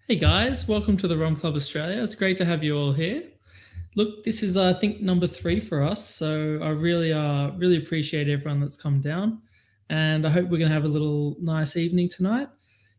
Hey guys, welcome to the Rum Club Australia. It's great to have you all here. Look, this is I think number 3 for us, so I really appreciate everyone that's come down, and I hope we're gonna have a little nice evening tonight.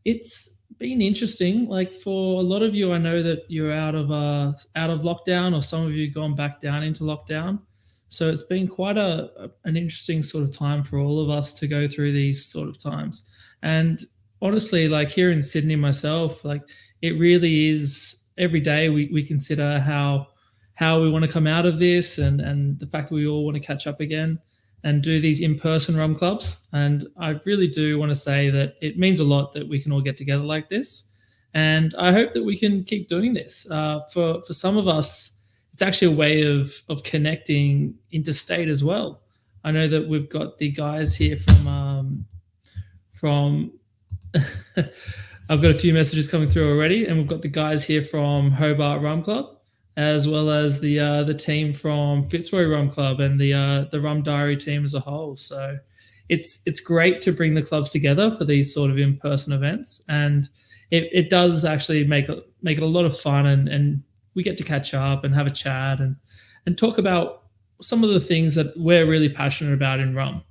It's been interesting. Like for a lot of you, I know that you're out of lockdown, or some of you gone back down into lockdown. So it's been quite an interesting sort of time for all of us to go through these sort of times. And honestly, like here in Sydney myself, like it really is every day we consider how we want to come out of this, and the fact that we all want to catch up again and do these in-person rum clubs. And I really do want to say that it means a lot that we can all get together like this. And I hope that we can keep doing this. For some of us, it's actually a way of connecting interstate as well. I know that we've got the guys here from I've got a few messages coming through already, and we've got the guys here from Hobart Rum Club, as well as the team from Fitzroy Rum Club and the Rum Diary team as a whole. So it's great to bring the clubs together for these sort of in-person events, and it does actually make it a lot of fun, and we get to catch up and have a chat and talk about some of the things that we're really passionate about in rum.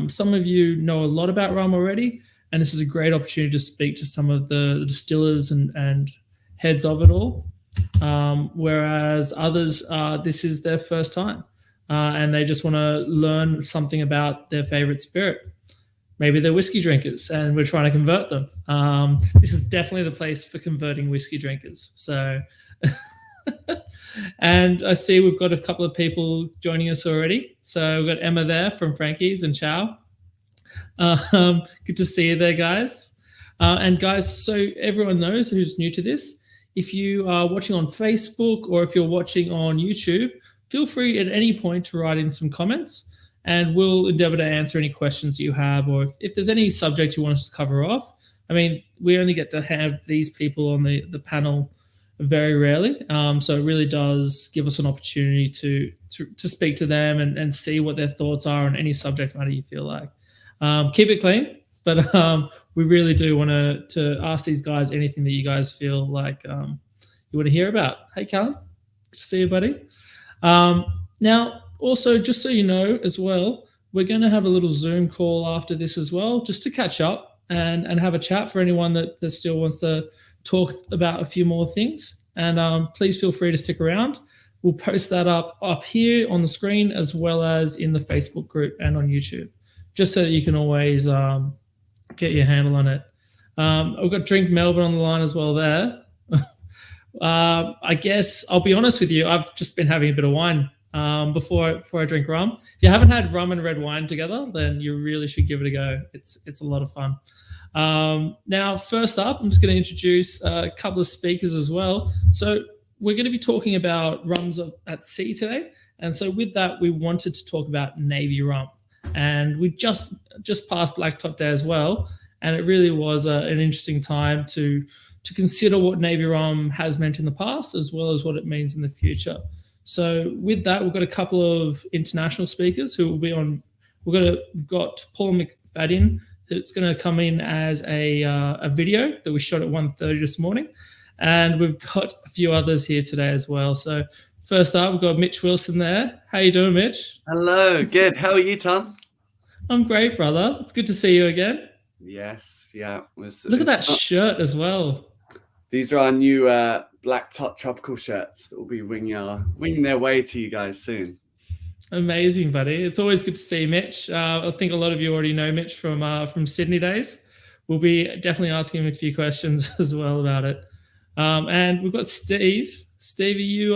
Some of you know a lot about rum already, and this is a great opportunity to speak to some of the distillers and heads of it all. Whereas others, this is their first time, and they just want to learn something about their favorite spirit. Maybe they're whiskey drinkers, and we're trying to convert them. This is definitely the place for converting whiskey drinkers. So, and I see we've got a couple of people joining us already. So we've got Emma there from Frankie's and Chow. Good to see you there, guys. And guys, so everyone knows who's new to this, if you are watching on Facebook or if you're watching on YouTube, feel free at any point to write in some comments, and we'll endeavor to answer any questions you have, or if there's any subject you want us to cover off. I mean, we only get to have these people on the panel very rarely, so it really does give us an opportunity to speak to them and see what their thoughts are on any subject matter you feel like. Keep it clean, but we really do want to ask these guys anything that you guys feel like you want to hear about. Hey, Callum, good to see you, buddy. Now, also, just so you know as well, we're going to have a little Zoom call after this as well, just to catch up and have a chat for anyone that still wants to talk about a few more things. And please feel free to stick around. We'll post that up here on the screen, as well as in the Facebook group and on YouTube, just so that you can always get your handle on it. I've got Drink Melbourne on the line as well there. I guess I'll be honest with you, I've just been having a bit of wine before I drink rum. If you haven't had rum and red wine together, then you really should give it a go. It's a lot of fun. Now, first up, I'm just going to introduce a couple of speakers as well. So we're going to be talking about rums at sea today. And so with that, we wanted to talk about Navy rum. And we just passed Black Top Day as well, and it really was an interesting time to consider what Navy rum has meant in the past, as well as what it means in the future. So with that, we've got a couple of international speakers who will be on. We've got Paul McFadden, that's going to come in as a video that we shot at 1:30 this morning, and we've got a few others here today as well. So first up, we've got Mitch Wilson there. How you doing, Mitch? Hello, good. How are you, Tom? I'm great, brother. It's good to see you again. Yes, yeah. Look at that shirt as well. These are our new black top tropical shirts that will be winging their way to you guys soon. Amazing, buddy. It's always good to see Mitch. I think a lot of you already know Mitch from Sydney days. We'll be definitely asking him a few questions as well about it. And we've got Steve. Steve, are you...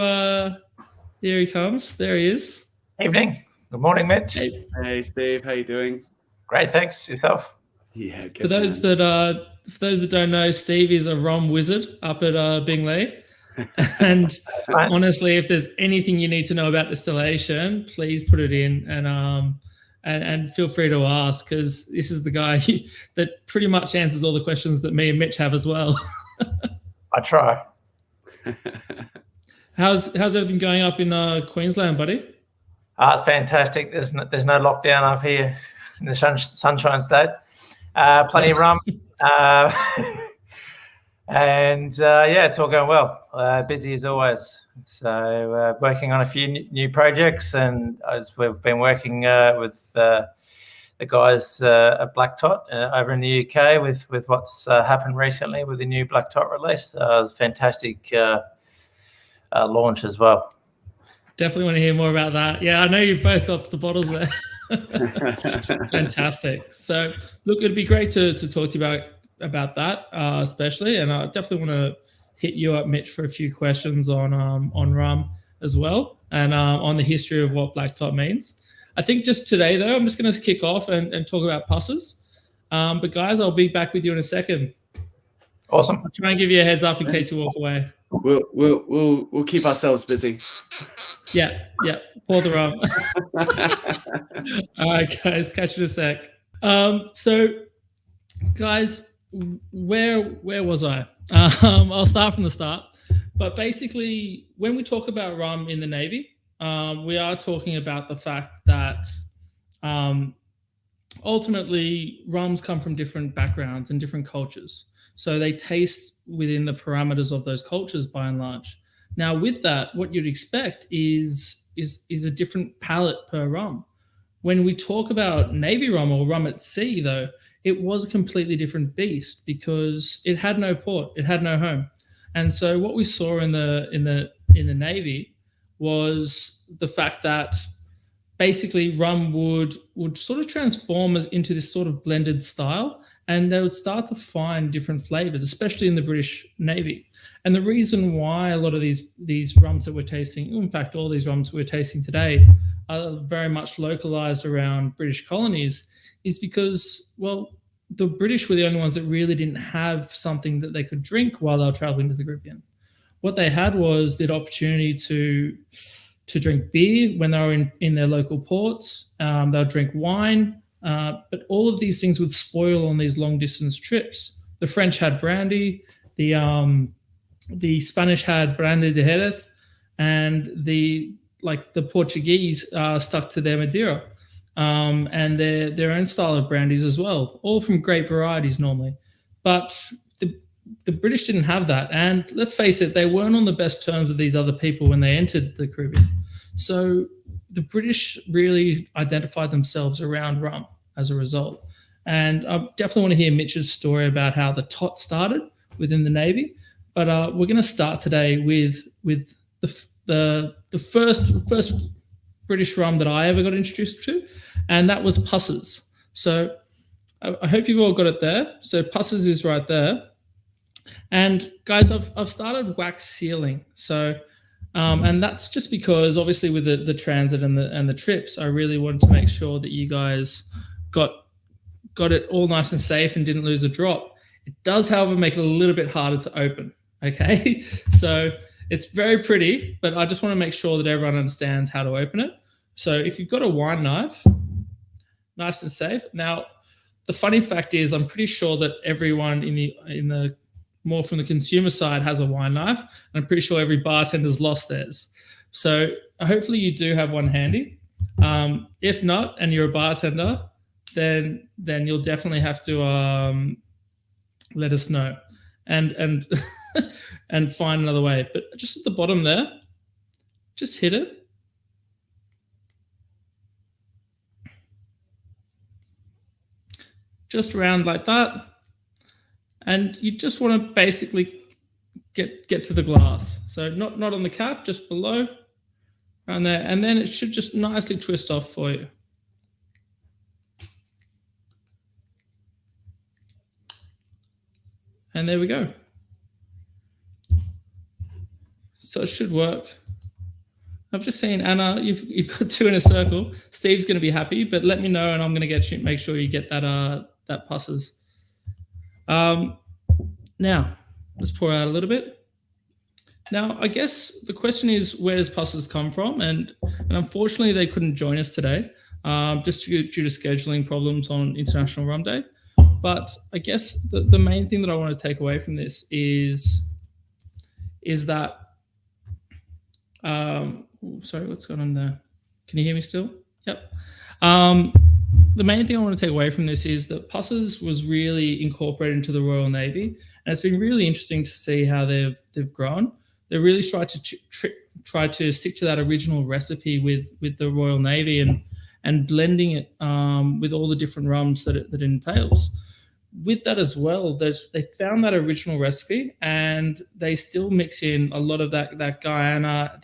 here he comes. There he is. Evening. Good morning, Mitch. Hey, Steve. How you doing? Great, thanks. Yourself? Yeah, good. For those that don't know, Steve is a rum wizard up at Bingley. And honestly, if there's anything you need to know about distillation, please put it in and feel free to ask, because this is the guy that pretty much answers all the questions that me and Mitch have as well. I try. How's everything going up in Queensland, buddy? It's fantastic. There's no lockdown up here in the Sunshine State. Plenty of rum. And yeah, it's all going well. Busy as always. So working on a few new projects, and as we've been working with the guys at Black Tot over in the UK with what's happened recently with the new Black Tot release. It was a fantastic launch as well. Definitely want to hear more about that. Yeah, I know you've both got the bottles there. Fantastic. So, look, it'd be great to talk to you about that, especially, and I definitely want to hit you up, Mitch, for a few questions on rum as well, and on the history of what Black Tot means. I think just today, though, I'm just going to kick off and talk about pusses. But guys, I'll be back with you in a second. Awesome. I'll try and give you a heads up in case you walk away. We'll keep ourselves busy. Yeah. Pour the rum. All right, guys, catch you in a sec. So, guys, where was I? I'll start from the start. But basically, when we talk about rum in the Navy, we are talking about the fact that ultimately rums come from different backgrounds and different cultures. So they taste within the parameters of those cultures by and large. Now, with that, what you'd expect is a different palate per rum. When we talk about Navy rum or rum at sea, though, it was a completely different beast because it had no port, it had no home. And so what we saw in the Navy was the fact that basically rum would sort of transform into this sort of blended style, and they would start to find different flavors, especially in the British Navy. And the reason why a lot of these rums that we're tasting, in fact, all these rums we're tasting today, are very much localized around British colonies, is because, well, the British were the only ones that really didn't have something that they could drink while they were traveling to the Caribbean. What they had was the opportunity to drink beer when they were in their local ports. They'll drink wine, but all of these things would spoil on these long distance trips. The French had brandy, the Spanish had brandy de Jerez, and the Portuguese stuck to their Madeira and their own style of brandies as well, all from great varieties normally. But the British didn't have that. And let's face it, they weren't on the best terms with these other people when they entered the Caribbean. So the British really identified themselves around rum as a result. And I definitely want to hear Mitch's story about how the tot started within the Navy. But we're going to start today with the first British rum that I ever got introduced to, and that was Pusses. So I hope you've all got it there. So Pusses is right there. And guys, I've started wax sealing. So and that's just because obviously with the transit and the trips, I really wanted to make sure that you guys got it all nice and safe and didn't lose a drop. It does, however, make it a little bit harder to open. Okay, so it's very pretty, but I just want to make sure that everyone understands how to open it. So if you've got a wine knife, nice and safe. Now, the funny fact is, I'm pretty sure that everyone in the more from the consumer side has a wine knife, and I'm pretty sure every bartender's lost theirs. So hopefully you do have one handy. If not, and you're a bartender, then you'll definitely have to let us know and and find another way. But just at the bottom there, just hit it. Just around like that. And you just want to basically get to the glass. So not on the cap, just below, around there. And then it should just nicely twist off for you. And there we go. So it should work. I've just seen Anna, you've got two in a circle. Steve's going to be happy, but let me know and I'm going to make sure you get that Pusses. Now, let's pour out a little bit. Now, I guess the question is, where does Pusses come from? And unfortunately, they couldn't join us today, just due to scheduling problems on International Rum Day. But I guess the main thing that I want to take away from this is that, sorry, what's going on there? Can you hear me still? Yep. the main thing I want to take away from this is that Pussers was really incorporated into the Royal Navy, and it's been really interesting to see how they've grown. They really tried to stick to that original recipe with the Royal Navy and blending it with all the different rums that it entails. With that as well, they found that original recipe, and they still mix in a lot of that Guyana,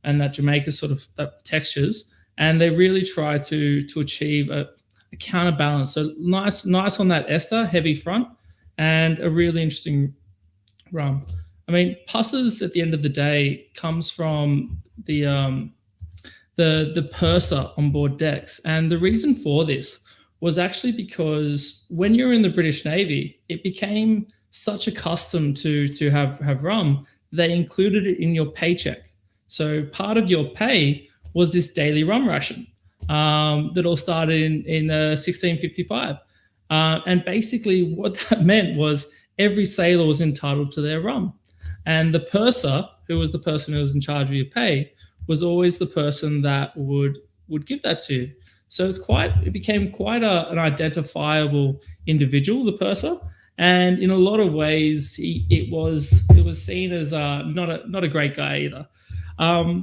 and that Jamaica sort of that textures. And they really try to achieve a counterbalance. So nice on that Esther, heavy front, and a really interesting rum. I mean, Pussers at the end of the day comes from the purser on board decks. And the reason for this was actually because when you're in the British Navy, it became such a custom to have rum, they included it in your paycheck. So part of your pay was this daily rum ration that all started in 1655. And basically what that meant was every sailor was entitled to their rum. And the purser, who was the person who was in charge of your pay, was always the person that would give that to you. So it became quite an identifiable individual, the purser. And in a lot of ways, it was seen as not a great guy either.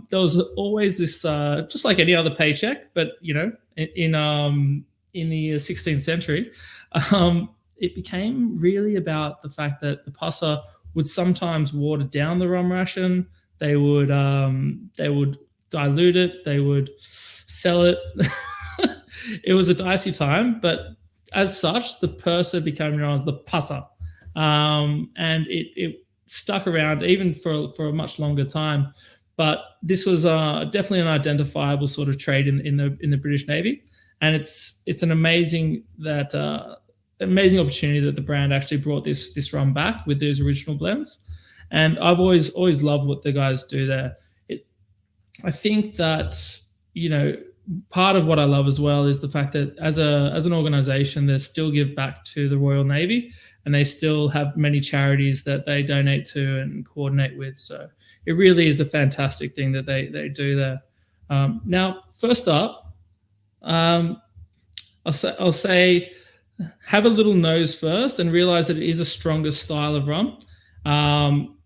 There was always this, just like any other paycheck, but in the 16th century, it became really about the fact that the purser would sometimes water down the rum ration. They would dilute it. They would sell it. It was a dicey time, but as such, the purser became known as the pusser, and it stuck around even for a much longer time. But this was definitely an identifiable sort of trade in the British Navy, and it's an amazing opportunity that the brand actually brought this rum back with those original blends. And I've always loved what the guys do there. I think that part of what I love as well is the fact that as an organization, they still give back to the Royal Navy, and they still have many charities that they donate to and coordinate with. So it really is a fantastic thing that they do there. Now, first up, I'll say have a little nose first and realize that it is a stronger style of rum.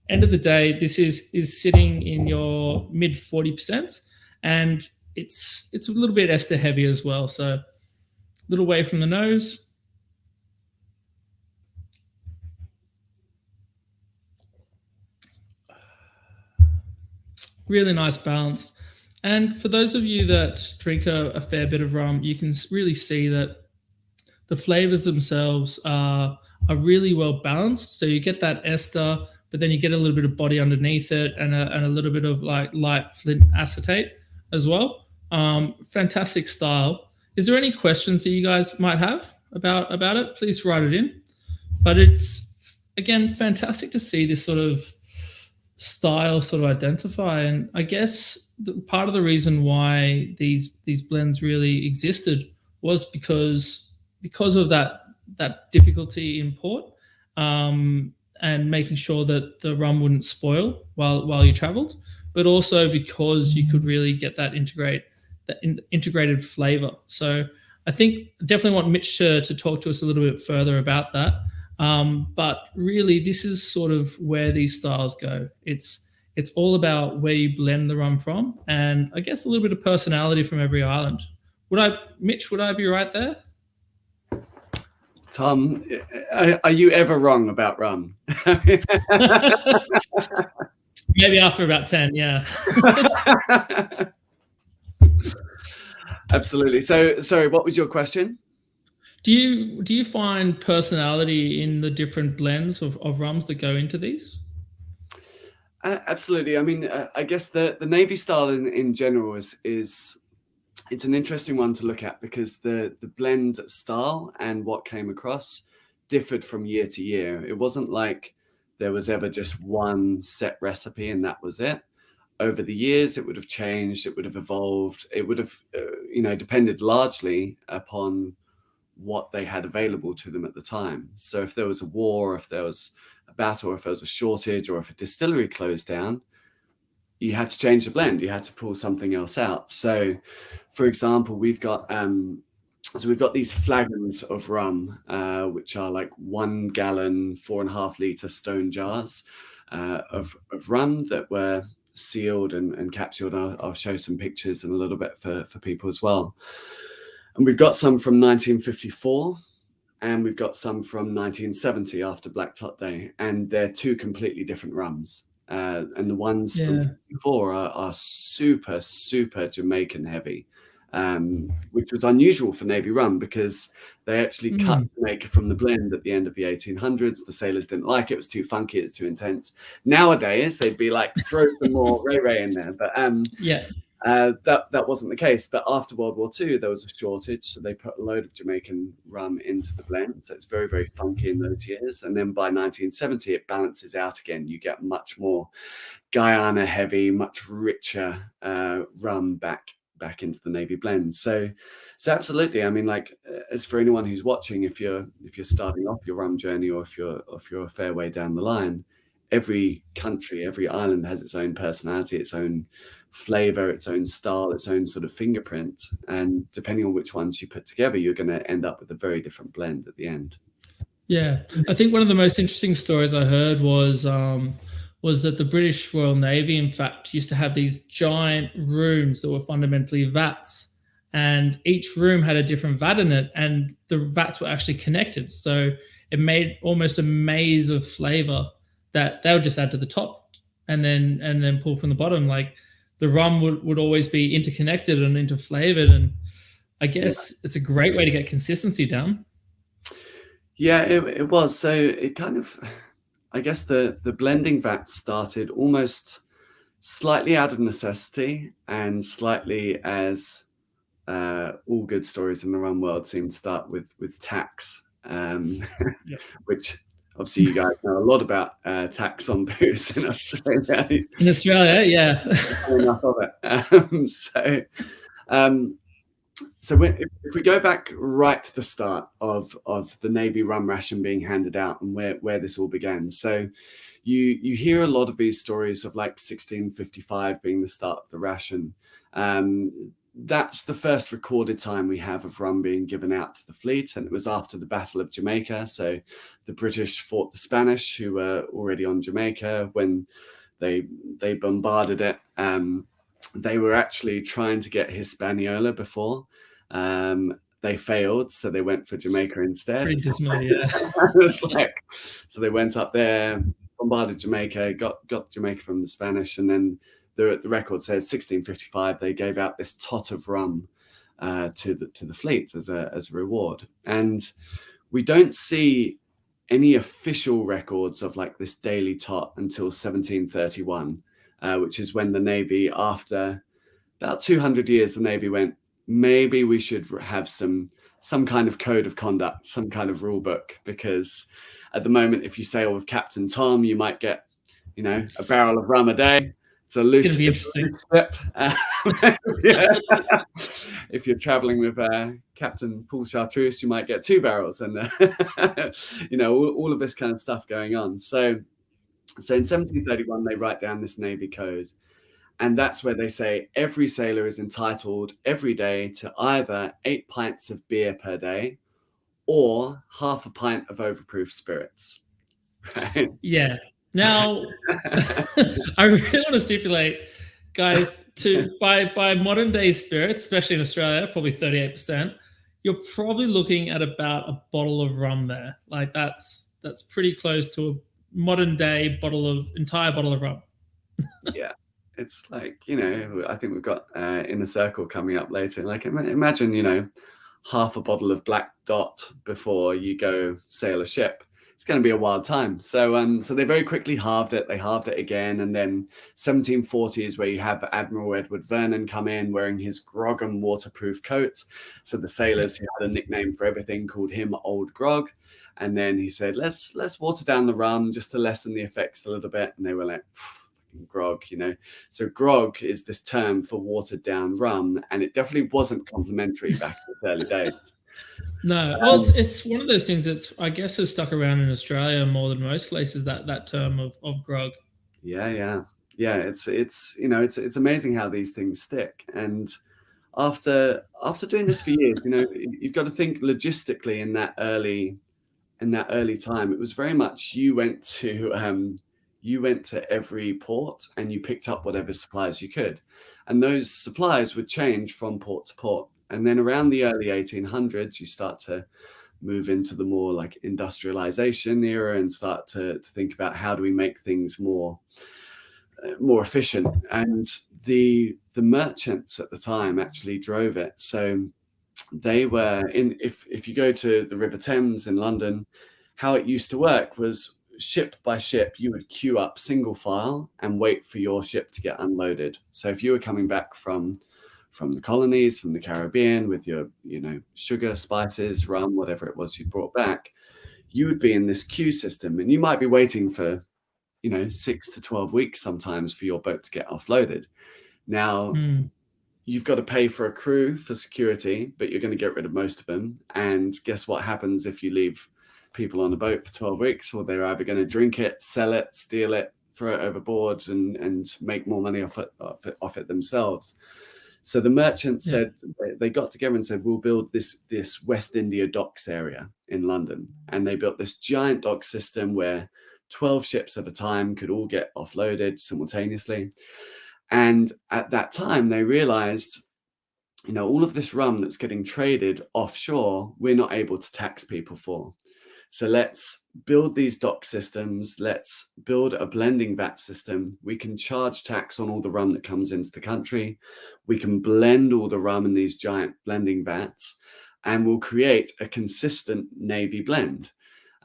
End of the day, this is sitting in your mid 40%, and it's a little bit Esther heavy as well. So a little away from the nose. Really nice balance. And for those of you that drink a fair bit of rum, you can really see that the flavors themselves are really well balanced. So you get that Esther, but then you get a little bit of body underneath it, and a little bit of like light flint acetate as well. Fantastic style. Is there any questions that you guys might have about it? Please write it in. But it's, again, fantastic to see this sort of style sort of identify. And I guess part of the reason why these blends really existed was because of that difficulty in port, and making sure that the rum wouldn't spoil while you traveled, but also because you could really get that integrated flavor. So I think definitely want Mitch to talk to us a little bit further about that. But really, this is sort of where these styles go. It's all about where you blend the rum from, and I guess a little bit of personality from every island. Mitch, would I be right there? Tom, are you ever wrong about rum? Maybe after about 10, yeah. Absolutely. So, sorry, what was your question? Do you find personality in the different blends of rums that go into these? Absolutely. I mean, I guess the Navy style in general is it's an interesting one to look at, because the blend style and what came across differed from year to year. It wasn't like there was ever just one set recipe and that was it. Over the years, it would have changed, it would have evolved, it would have, depended largely upon what they had available to them at the time. So if there was a war, if there was a battle, or if there was a shortage, or if a distillery closed down, you had to change the blend. You had to pull something else out. So, for example, we've got So we've got these flagons of rum, which are like 1 gallon, 4.5 litre stone jars of rum that were sealed and capsuled. I'll show some pictures in a little bit for people as well. And we've got some from 1954, and we've got some from 1970 after Black Tot Day, and they're 2 completely different rums. And the ones from 54 are super, super Jamaican heavy. Which was unusual for Navy rum because they actually cut Jamaica from the blend at the end of the 1800s. The sailors didn't like it. It was too funky. It's too intense. Nowadays, they'd be like, throw some more Ray in there. But that wasn't the case. But after World War II, there was a shortage. So they put a load of Jamaican rum into the blend. So it's very, very funky in those years. And then by 1970, it balances out again. You get much more Guyana heavy, much richer rum back into the Navy blend. So absolutely. I mean, like, as for anyone who's watching, if you're starting off your rum journey, or if you're a fair way down the line, every country, every island has its own personality, its own flavor, its own style, its own sort of fingerprint. And depending on which ones you put together, you're going to end up with a very different blend at the end. Yeah, I think one of the most interesting stories I heard was that the British Royal Navy, in fact, used to have these giant rooms that were fundamentally vats, and each room had a different vat in it, and the vats were actually connected. So it made almost a maze of flavor that they would just add to the top and then pull from the bottom. Like, the rum would always be interconnected and interflavored, and I guess it's a great way to get consistency down. Yeah, it was. So it kind of, I guess the blending vat started almost slightly out of necessity and slightly as all good stories in the rum world seem to start with tax, which obviously you guys know a lot about tax on booze in Australia. In Australia, yeah. Enough of it. So if we go back right to the start of the Navy rum ration being handed out and where this all began. So you hear a lot of these stories of like 1655 being the start of the ration. That's the first recorded time we have of rum being given out to the fleet, and it was after the Battle of Jamaica. So the British fought the Spanish, who were already on Jamaica. When they bombarded it, they were actually trying to get Hispaniola before. They failed, so they went for Jamaica instead. Pretty dismal, yeah. So they went up there, bombarded Jamaica, got Jamaica from the Spanish, and then the record says 1655 they gave out this tot of rum to the fleet as a reward. And we don't see any official records of like this daily tot until 1731, which is when the Navy, after about 200 years, the Navy went, maybe we should have some kind of code of conduct, some kind of rule book, because at the moment, if you sail with Captain Tom, you might get, a barrel of rum a day. It's a loose trip. If you're traveling with Captain Paul Chartreuse, you might get 2 barrels, and all of this kind of stuff going on. So in 1731, they write down this Navy code, and that's where they say every sailor is entitled every day to either 8 pints of beer per day or half a pint of overproof spirits. Right? Yeah. Now, I really want to stipulate, guys, by modern day spirits, especially in Australia, probably 38%, you're probably looking at about a bottle of rum there. Like, that's pretty close to a modern day entire bottle of rum. Yeah. It's like, I think we've got Inner Circle coming up later. Like, imagine, half a bottle of Black Dot before you go sail a ship. It's going to be a wild time. So they very quickly halved it. They halved it again. And then 1740 is where you have Admiral Edward Vernon come in wearing his grog and waterproof coat. So the sailors who had a nickname for everything called him Old Grog. And then he said, let's water down the rum just to lessen the effects a little bit. And they were like, grog, So grog is this term for watered down rum, and it definitely wasn't complimentary back in its early days. No, well, it's one of those things that's, I guess, has stuck around in Australia more than most places, that term of grog. Yeah. It's amazing how these things stick. And after doing this for years, you know, you've got to think logistically in that early time. It was very much you went to every port and you picked up whatever supplies you could, and those supplies would change from port to port. And then around the early 1800s, you start to move into the more like industrialization era and start to think about how do we make things more efficient. And the merchants at the time actually drove it. So they were in, if you go to the River Thames in London, how it used to work was ship by ship, you would queue up single file and wait for your ship to get unloaded. So if you were coming back from the colonies, from the Caribbean with your, you know, sugar, spices, rum, whatever it was you brought back, you would be in this queue system, and you might be waiting for, you know, 6 to 12 weeks sometimes for your boat to get offloaded. Now, you've got to pay for a crew for security, but you're going to get rid of most of them. And guess what happens if you leave people on a boat for 12 weeks? Well, they're either going to drink it, sell it, steal it, throw it overboard, and make more money off it themselves. So the merchants said, they got together and said, we'll build this West India docks area in London. And they built this giant dock system where 12 ships at a time could all get offloaded simultaneously. And at that time, they realized, you know, all of this rum that's getting traded offshore, we're not able to tax people for. So let's build these dock systems. Let's build a blending vat system. We can charge tax on all the rum that comes into the country. We can blend all the rum in these giant blending vats, and we'll create a consistent Navy blend.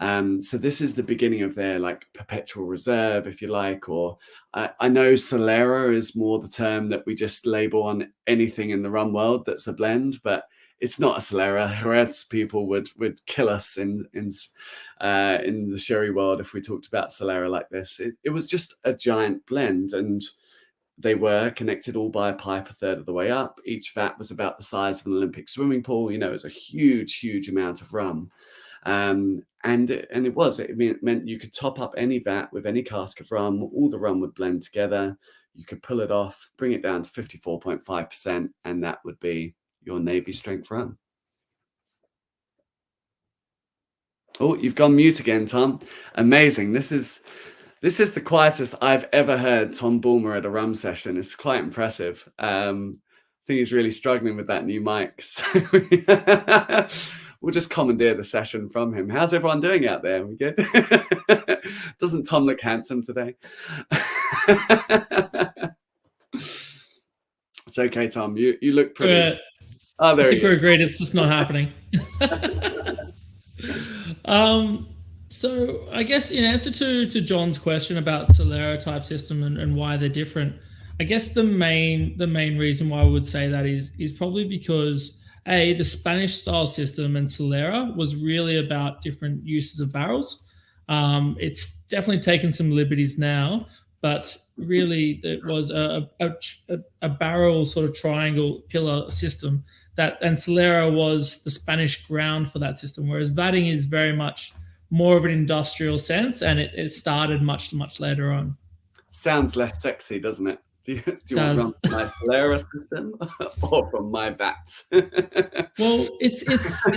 So this is the beginning of their like perpetual reserve, if you like, or I know Solera is more the term that we just label on anything in the rum world that's a blend, but it's not a Solera, or else people would kill us in the sherry world if we talked about Solera like this. It was just a giant blend, and they were connected all by a pipe a third of the way up. Each vat was about the size of an Olympic swimming pool. You know, it was a huge amount of rum. And it meant you could top up any vat with any cask of rum. All the rum would blend together. You could pull it off, bring it down to 54.5%, and that would be your Navy strength rum. Oh, you've gone mute again, Tom. Amazing. This is the quietest I've ever heard Tom Bulmer at a rum session. It's quite impressive. I think he's really struggling with that new mic. So we'll just commandeer the session from him. How's everyone doing out there? Are we good? Doesn't Tom look handsome today? It's okay, Tom. You look pretty. I think we're agreed. It's just not happening. So I guess in answer to John's question about Solera type system and why they're different, I guess the main reason why I would say that is probably because the Spanish style system and Solera was really about different uses of barrels. It's definitely taken some liberties now, but really it was a barrel sort of triangle pillar system and Solera was the Spanish ground for that system, whereas vatting is very much more of an industrial sense, and it started much later on. Sounds less sexy, doesn't it? Do you want to run from my Solera system or from my vats? Well, it's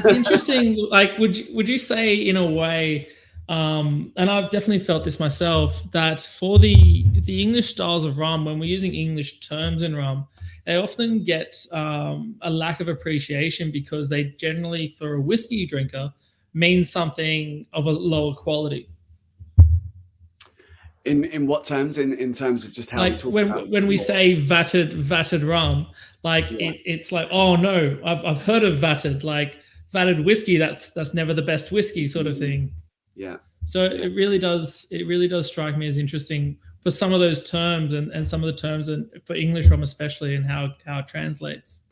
interesting. Like, would you say in a way, and I've definitely felt this myself, that for the English styles of rum, when we're using English terms in rum, they often get a lack of appreciation because they generally, for a whiskey drinker, mean something of a lower quality. In what terms? In terms of just how like we talk when we say vatted rum, like it's like, oh no, I've heard of vatted, like vatted whiskey. That's never the best whiskey, sort of thing. Yeah. So it really does strike me as interesting for some of those terms and some of the terms, and for English rum especially, and how it translates.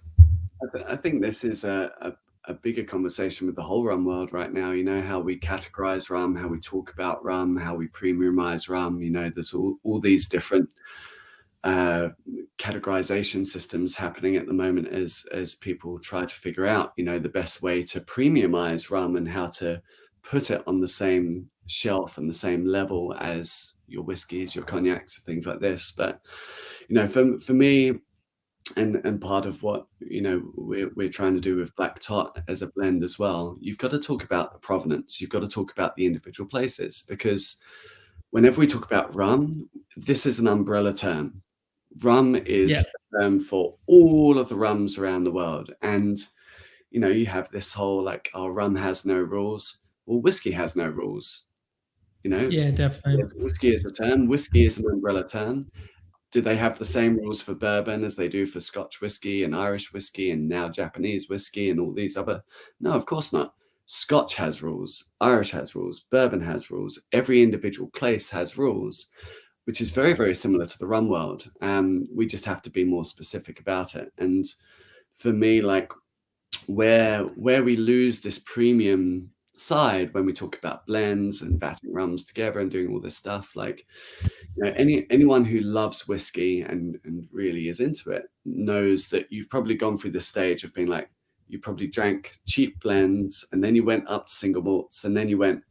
I think this is a bigger conversation with the whole rum world right now. You know, how we categorize rum, how we talk about rum, how we premiumize rum. You know, there's all these different categorization systems happening at the moment as people try to figure out, you know, the best way to premiumize rum and how to put it on the same shelf and the same level as your whiskeys, your cognacs, things like this. But, you know, for me, and part of what we're trying to do with Black Tot as a blend as well, you've got to talk about the provenance. You've got to talk about the individual places, because whenever we talk about rum, this is an umbrella term. Rum is a term for all of the rums around the world. And you have this whole like, oh, rum has no rules. Well, whiskey has no rules. Yeah, definitely. Whiskey is a term. Whiskey is an umbrella term. Do they have the same rules for bourbon as they do for Scotch whiskey and Irish whiskey and now Japanese whiskey and all these other? No, of course not. Scotch has rules, Irish has rules, bourbon has rules. Every individual place has rules, which is very, very similar to the rum world. We just have to be more specific about it. And for me, like where we lose this premium side when we talk about blends and vatting rums together and doing all this stuff, like anyone who loves whiskey and really is into it knows that you've probably gone through the stage of being like, you probably drank cheap blends and then you went up to single malts and then you went,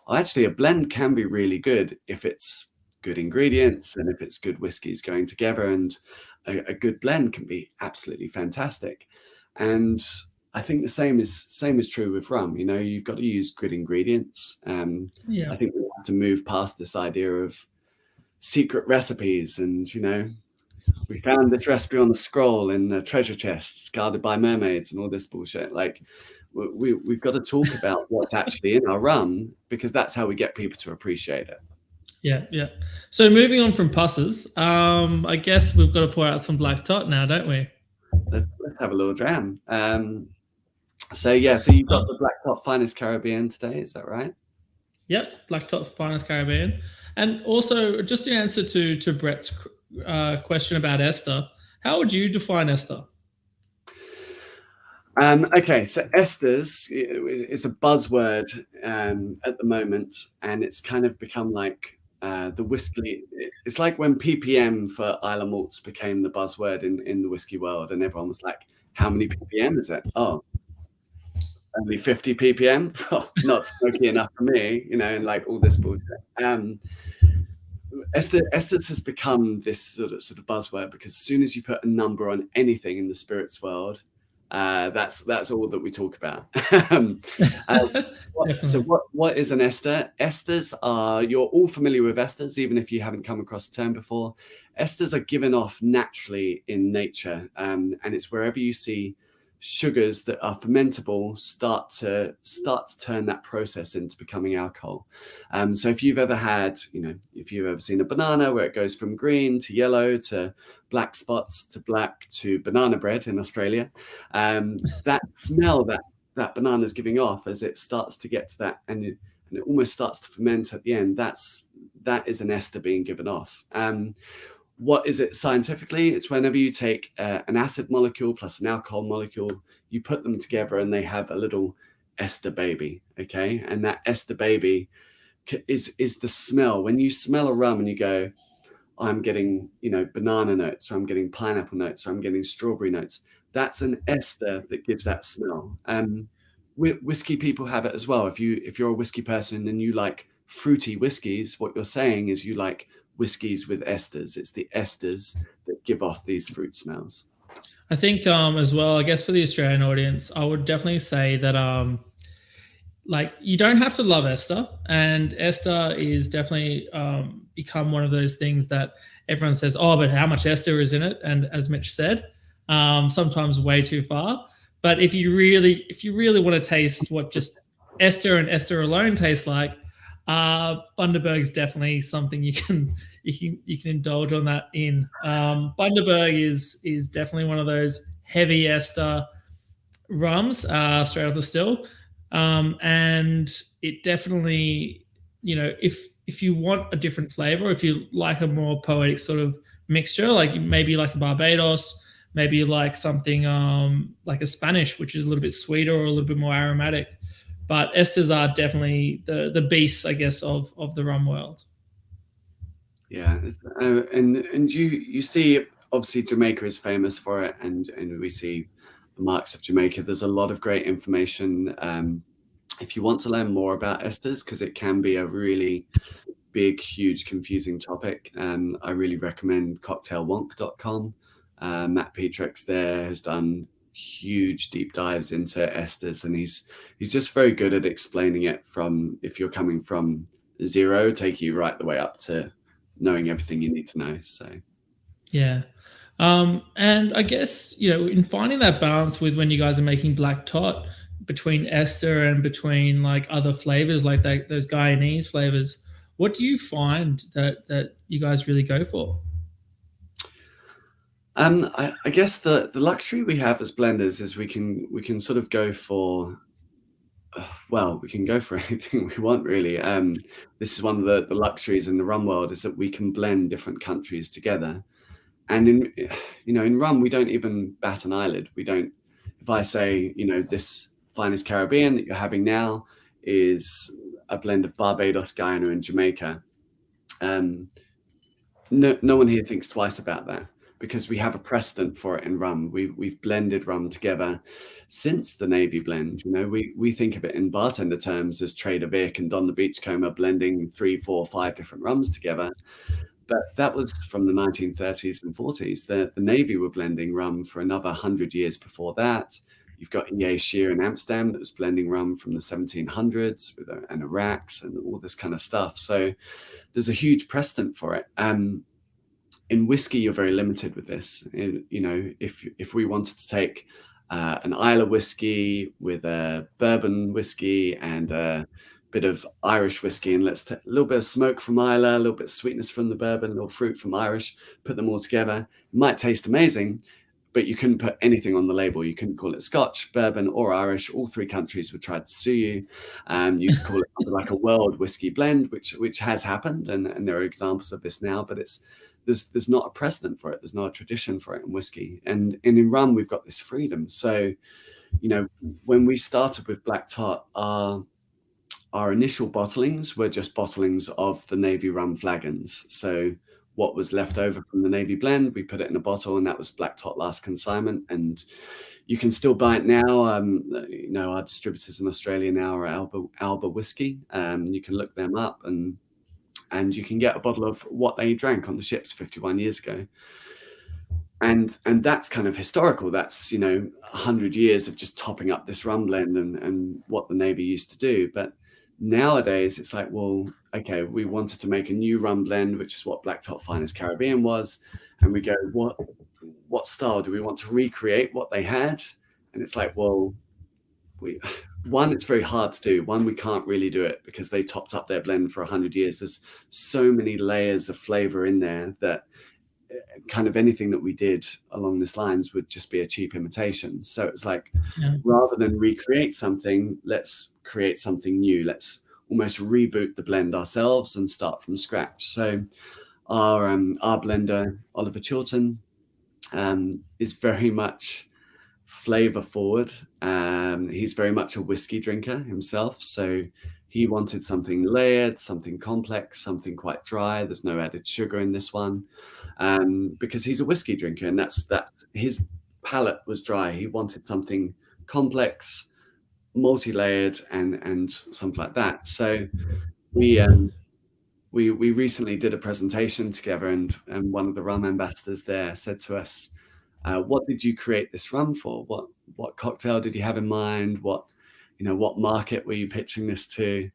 oh, actually a blend can be really good if it's good ingredients and if it's good whiskeys going together, and a good blend can be absolutely fantastic. And I think the same is true with rum. You've got to use good ingredients. I think we have to move past this idea of secret recipes and we found this recipe on the scroll in the treasure chests guarded by mermaids and all this bullshit. Like we've got to talk about what's actually in our rum, because that's how we get people to appreciate it. Yeah. So moving on from pusses, I guess we've got to pour out some Black Tot now, don't we? Let's have a little dram. So you've got the Black Tot Finest Caribbean today, is that right? Yep, Black Tot Finest Caribbean. And also, just in answer to Brett's question about Esther, how would you define Esther? Okay, so Esther's is a buzzword at the moment, and it's kind of become like the whiskey. It's like when ppm for Islay malts became the buzzword in the whiskey world, and everyone was like, how many ppm is it? Oh, only 50 ppm? Oh, not smoky enough for me, and like all this bullshit. Esther's has become this sort of buzzword, because as soon as you put a number on anything in the spirits world, that's all that we talk about. So what is an Esther? Esters are, you're all familiar with esters, even if you haven't come across the term before. Esters are given off naturally in nature, and it's wherever you see sugars that are fermentable start to turn that process into becoming alcohol. So if you've ever had, if you've ever seen a banana where it goes from green to yellow to black spots to black to banana bread in Australia, that smell that banana is giving off as it starts to get to that, and it almost starts to ferment at the end, that is an ester being given off. What is it scientifically? It's whenever you take an acid molecule plus an alcohol molecule, you put them together and they have a little ester baby, okay? And that ester baby is the smell. When you smell a rum and you go, I'm getting, banana notes, or I'm getting pineapple notes, or I'm getting strawberry notes, that's an ester that gives that smell. Whiskey people have it as well. If you're a whiskey person and you like fruity whiskeys, what you're saying is you like whiskeys with esters. It's the esters that give off these fruit smells. I think as well, I guess for the Australian audience, I would definitely say that like you don't have to love Esther, and Esther is definitely become one of those things that everyone says, oh, but how much Esther is in it? And as Mitch said, sometimes way too far. But if you really want to taste what just Esther and Esther alone tastes like, Bundaberg's definitely something you can indulge on that in. Bundaberg is definitely one of those heavy ester rums straight off the still, and it definitely, if you want a different flavor, if you like a more poetic sort of mixture, like maybe like a Barbados, maybe like something like a Spanish, which is a little bit sweeter or a little bit more aromatic. But esters are definitely the beasts, I guess, of the rum world. Yeah, and you see, obviously Jamaica is famous for it, and we see the marks of Jamaica. There's a lot of great information. If you want to learn more about esters, because it can be a really big, huge, confusing topic, I really recommend cocktailwonk.com. Matt Petrex there has done huge deep dives into esters, and he's just very good at explaining it from, if you're coming from zero, take you right the way up to knowing everything you need to know. So yeah. And I guess, in finding that balance with when you guys are making black tot between ester and between like other flavors, like those Guyanese flavors, what do you find that you guys really go for? I guess the luxury we have as blenders is we can sort of go for, well, we can go for anything we want, really. This is one of the luxuries in the rum world, is that we can blend different countries together. And in rum, we don't even bat an eyelid. We don't. If I say, this finest Caribbean that you're having now is a blend of Barbados, Guyana, and Jamaica, no one here thinks twice about that, because we have a precedent for it in rum. We've blended rum together since the Navy blend. We think of it in bartender terms as Trader Vic and Don the Beachcomber blending 3, 4, 5 different rums together. But that was from the 1930s and 40s. The Navy were blending rum for another 100 years before that. You've got E.A. Shear in Amsterdam that was blending rum from the 1700s with and Iraqs and all this kind of stuff. So there's a huge precedent for it. In whiskey, you're very limited with this. If we wanted to take an Islay whiskey with a bourbon whiskey and a bit of Irish whiskey, and let's take a little bit of smoke from Islay, a little bit of sweetness from the bourbon, a little fruit from Irish, put them all together, it might taste amazing, but you couldn't put anything on the label. You couldn't call it Scotch, bourbon, or Irish. All 3 countries would try to sue you. You'd call it like a world whiskey blend, which has happened, and there are examples of this now, but there's not a precedent for it. There's not a tradition for it in whiskey. And in rum, we've got this freedom. So, when we started with Black Tot, our initial bottlings were just bottlings of the Navy rum flagons. So what was left over from the Navy blend, we put it in a bottle, and that was Black Tot last consignment. And you can still buy it now. Our distributors in Australia now are Alba Whiskey. You can look them up, and you can get a bottle of what they drank on the ships 51 years ago. And that's kind of historical. That's 100 years of just topping up this rum blend and what the Navy used to do. But nowadays it's like, well, okay, we wanted to make a new rum blend, which is what Black Tot Finest Caribbean was, and we go, what style do we want to recreate what they had? And it's like, well, it's very hard to do. We can't really do it because they topped up their blend for 100 years. There's so many layers of flavor in there that kind of anything that we did along these lines would just be a cheap imitation. So it's like, rather than recreate something, let's create something new. Let's almost reboot the blend ourselves and start from scratch. So our blender, Oliver Chilton, is very much flavor forward. He's very much a whiskey drinker himself. So he wanted something layered, something complex, something quite dry. There's no added sugar in this one, because he's a whiskey drinker, and that's his palate was dry. He wanted something complex, multi-layered, and something like that. So we recently did a presentation together, and one of the rum ambassadors there said to us, "What did you create this rum for? What cocktail did you have in mind? What market were you pitching this to?"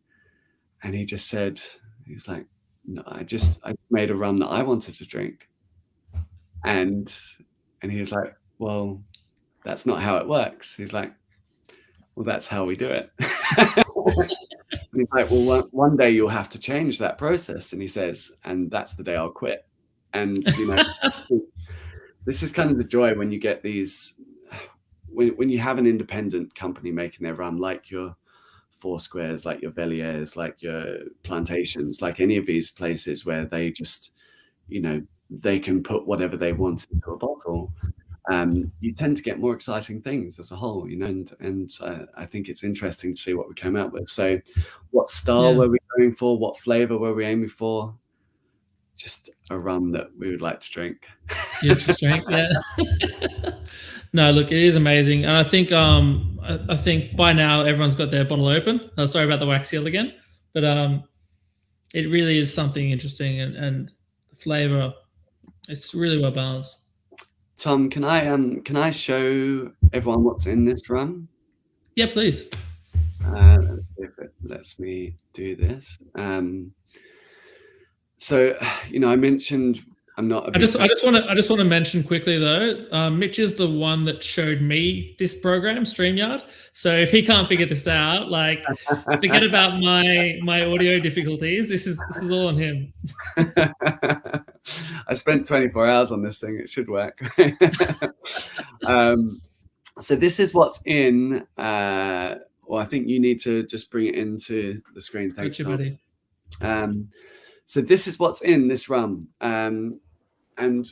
And he just said, he's like, "No, I made a rum that I wanted to drink." And he was like, "Well, that's not how it works." He's like, "Well, that's how we do it." And he's like, "Well, one day you'll have to change that process." And he says, "And that's the day I'll quit." And this is kind of the joy when you get these, when you have an independent company making their rum, like your Four Squares, like your Veliers, like your Plantations, like any of these places where they just, they can put whatever they want into a bottle. You tend to get more exciting things as a whole, and I think it's interesting to see what we came out with. So what style were we going for? What flavor were we aiming for? Just a rum that we would like to drink. Yeah, just drink, yeah. No, look, it is amazing. And I think by now everyone's got their bottle open. Sorry about the wax seal again. But it really is something interesting, and the flavor, it's really well balanced. Tom, can I show everyone what's in this rum? Yeah, please. Let's see if it lets me do this. So, I mentioned I'm not a I just want to mention quickly though, Mitch is the one that showed me this program, StreamYard. So if he can't figure this out, like, forget about my audio difficulties. This is all on him. I spent 24 hours on this thing. It should work. So this is what's in. Well, I think you need to just bring it into the screen. Thanks, Tom. Buddy. So this is what's in this rum. And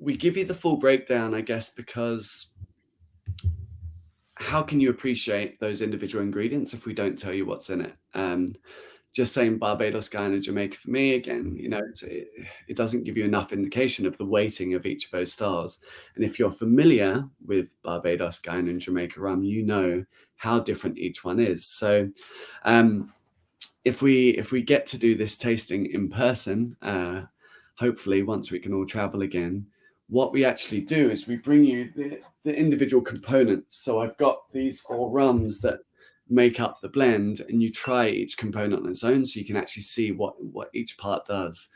we give you the full breakdown, I guess, because how can you appreciate those individual ingredients if we don't tell you what's in it? Just saying Barbados, Guyana, Jamaica for me, again, it doesn't give you enough indication of the weighting of each of those styles. And if you're familiar with Barbados, Guyana, and Jamaica rum, you know how different each one is. So if we get to do this tasting in person, hopefully once we can all travel again, what we actually do is we bring you the individual components. So I've got these 4 rums that make up the blend, and you try each component on its own so you can actually see what each part does.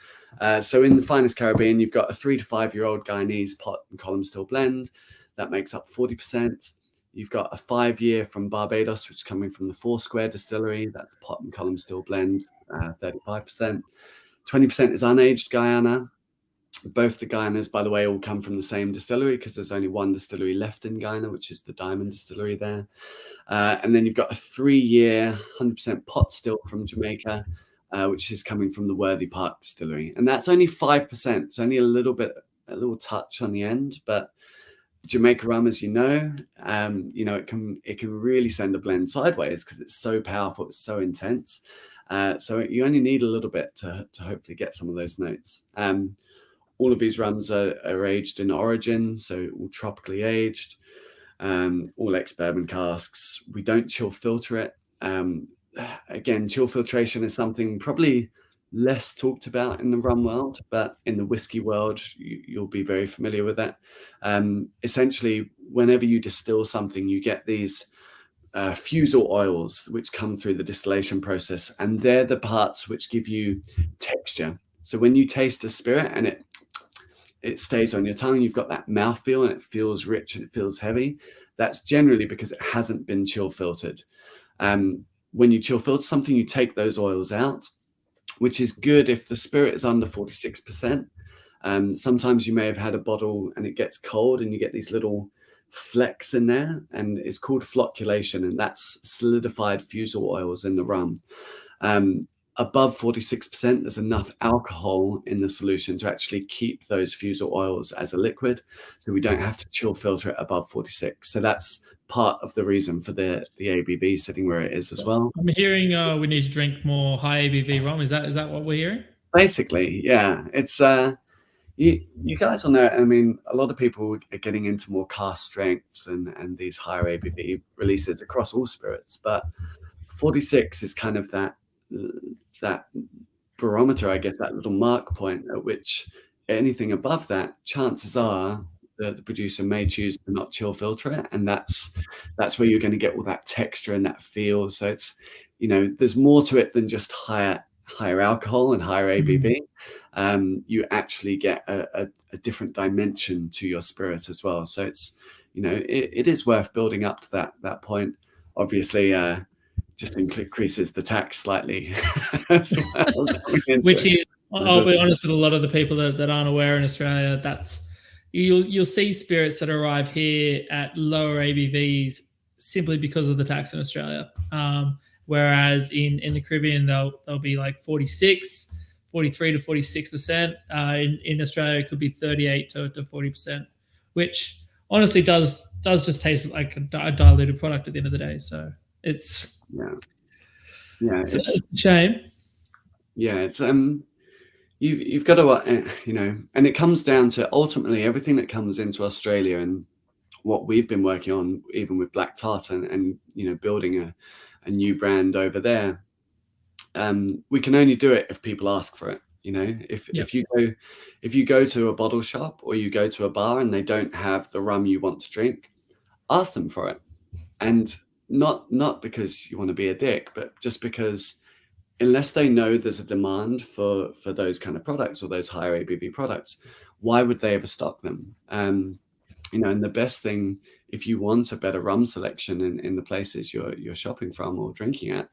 So in the Finest Caribbean, you've got a 3 to 5 year old Guyanese pot and column still blend that makes up 40%. You've got a 5 year from Barbados, which is coming from the Foursquare distillery. That's a pot and column still blend, 35%. 20% is Unaged Guyana. Both the Guyanas, by the way, all come from the same distillery because there's only one distillery left in Guyana, which is the Diamond Distillery there. And then you've got a 3 year, 100% pot still from Jamaica, which is coming from the Worthy Park Distillery. And that's only 5%. It's only a little touch on the end, but Jamaica rum, as you know, it can really send a blend sideways because it's so powerful, it's so intense. So you only need a little bit to hopefully get some of those notes. All of these rums are aged in origin, so all tropically aged, all ex-bourbon casks. We don't chill filter it. Again, chill filtration is something probably less talked about in the rum world, but in the whiskey world, you'll be very familiar with that. Essentially, whenever you distill something, you get these fusel oils which come through the distillation process, and they're the parts which give you texture. So when you taste a spirit and it stays on your tongue, you've got that mouthfeel and it feels rich and it feels heavy. That's generally because it hasn't been chill filtered. When you chill filter something, you take those oils out, which is good if the spirit is under 46%. Sometimes you may have had a bottle and it gets cold and you get these little flecks in there, and it's called flocculation, and that's solidified fusel oils in the rum. Above 46%, there's enough alcohol in the solution to actually keep those fusel oils as a liquid, so we don't have to chill filter it above 46. So that's part of the reason for the ABV sitting where it is as well. I'm hearing we need to drink more high ABV rum. Is that what we're hearing? Basically, yeah. It's you guys will know. I mean, a lot of people are getting into more cask strengths and these higher ABV releases across all spirits, but 46 is kind of that barometer, I guess, that little mark point at which anything above that, chances are the producer may choose to not chill filter it, and that's where you're going to get all that texture and that feel. So it's, there's more to it than just higher alcohol and higher ABV. You actually get a different dimension to your spirit as well. So it's, it is worth building up to that point. Obviously, just increases the tax slightly as well. Which is, I'll be honest with a lot of the people that aren't aware in Australia, that's you'll see spirits that arrive here at lower ABVs simply because of the tax in Australia. Whereas in the Caribbean, they'll be like 46, 43 to 46%. In Australia, it could be 38 to 40%, which honestly does just taste like a diluted product at the end of the day. So it's it's a shame. Yeah, it's you've got to and it comes down to ultimately everything that comes into Australia and what we've been working on, even with Black Tartan and building a new brand over there. We can only do it if people ask for it. You know, if you go to a bottle shop or you go to a bar and they don't have the rum you want to drink, ask them for it. And not because you want to be a dick, but just because unless they know there's a demand for those kind of products or those higher ABV products, why would they ever stock them? You know, and the best thing, if you want a better rum selection in the places you're shopping from or drinking at,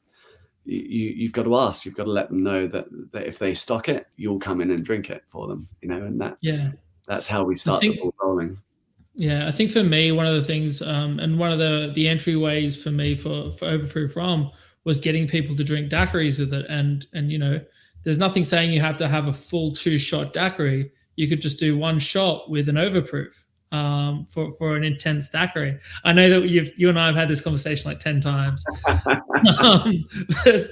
you've got to ask. You've got to let them know that if they stock it, you'll come in and drink it for them. You know, and that's how we start the ball rolling. Yeah, I think for me, one of the things, and one of the entryways for me for overproof rum was getting people to drink daiquiris with it. And you know, there's nothing saying you have to have a full 2-shot daiquiri. You could just do 1 shot with an overproof for an intense daiquiri. I know that you and I have had this conversation like 10 times. But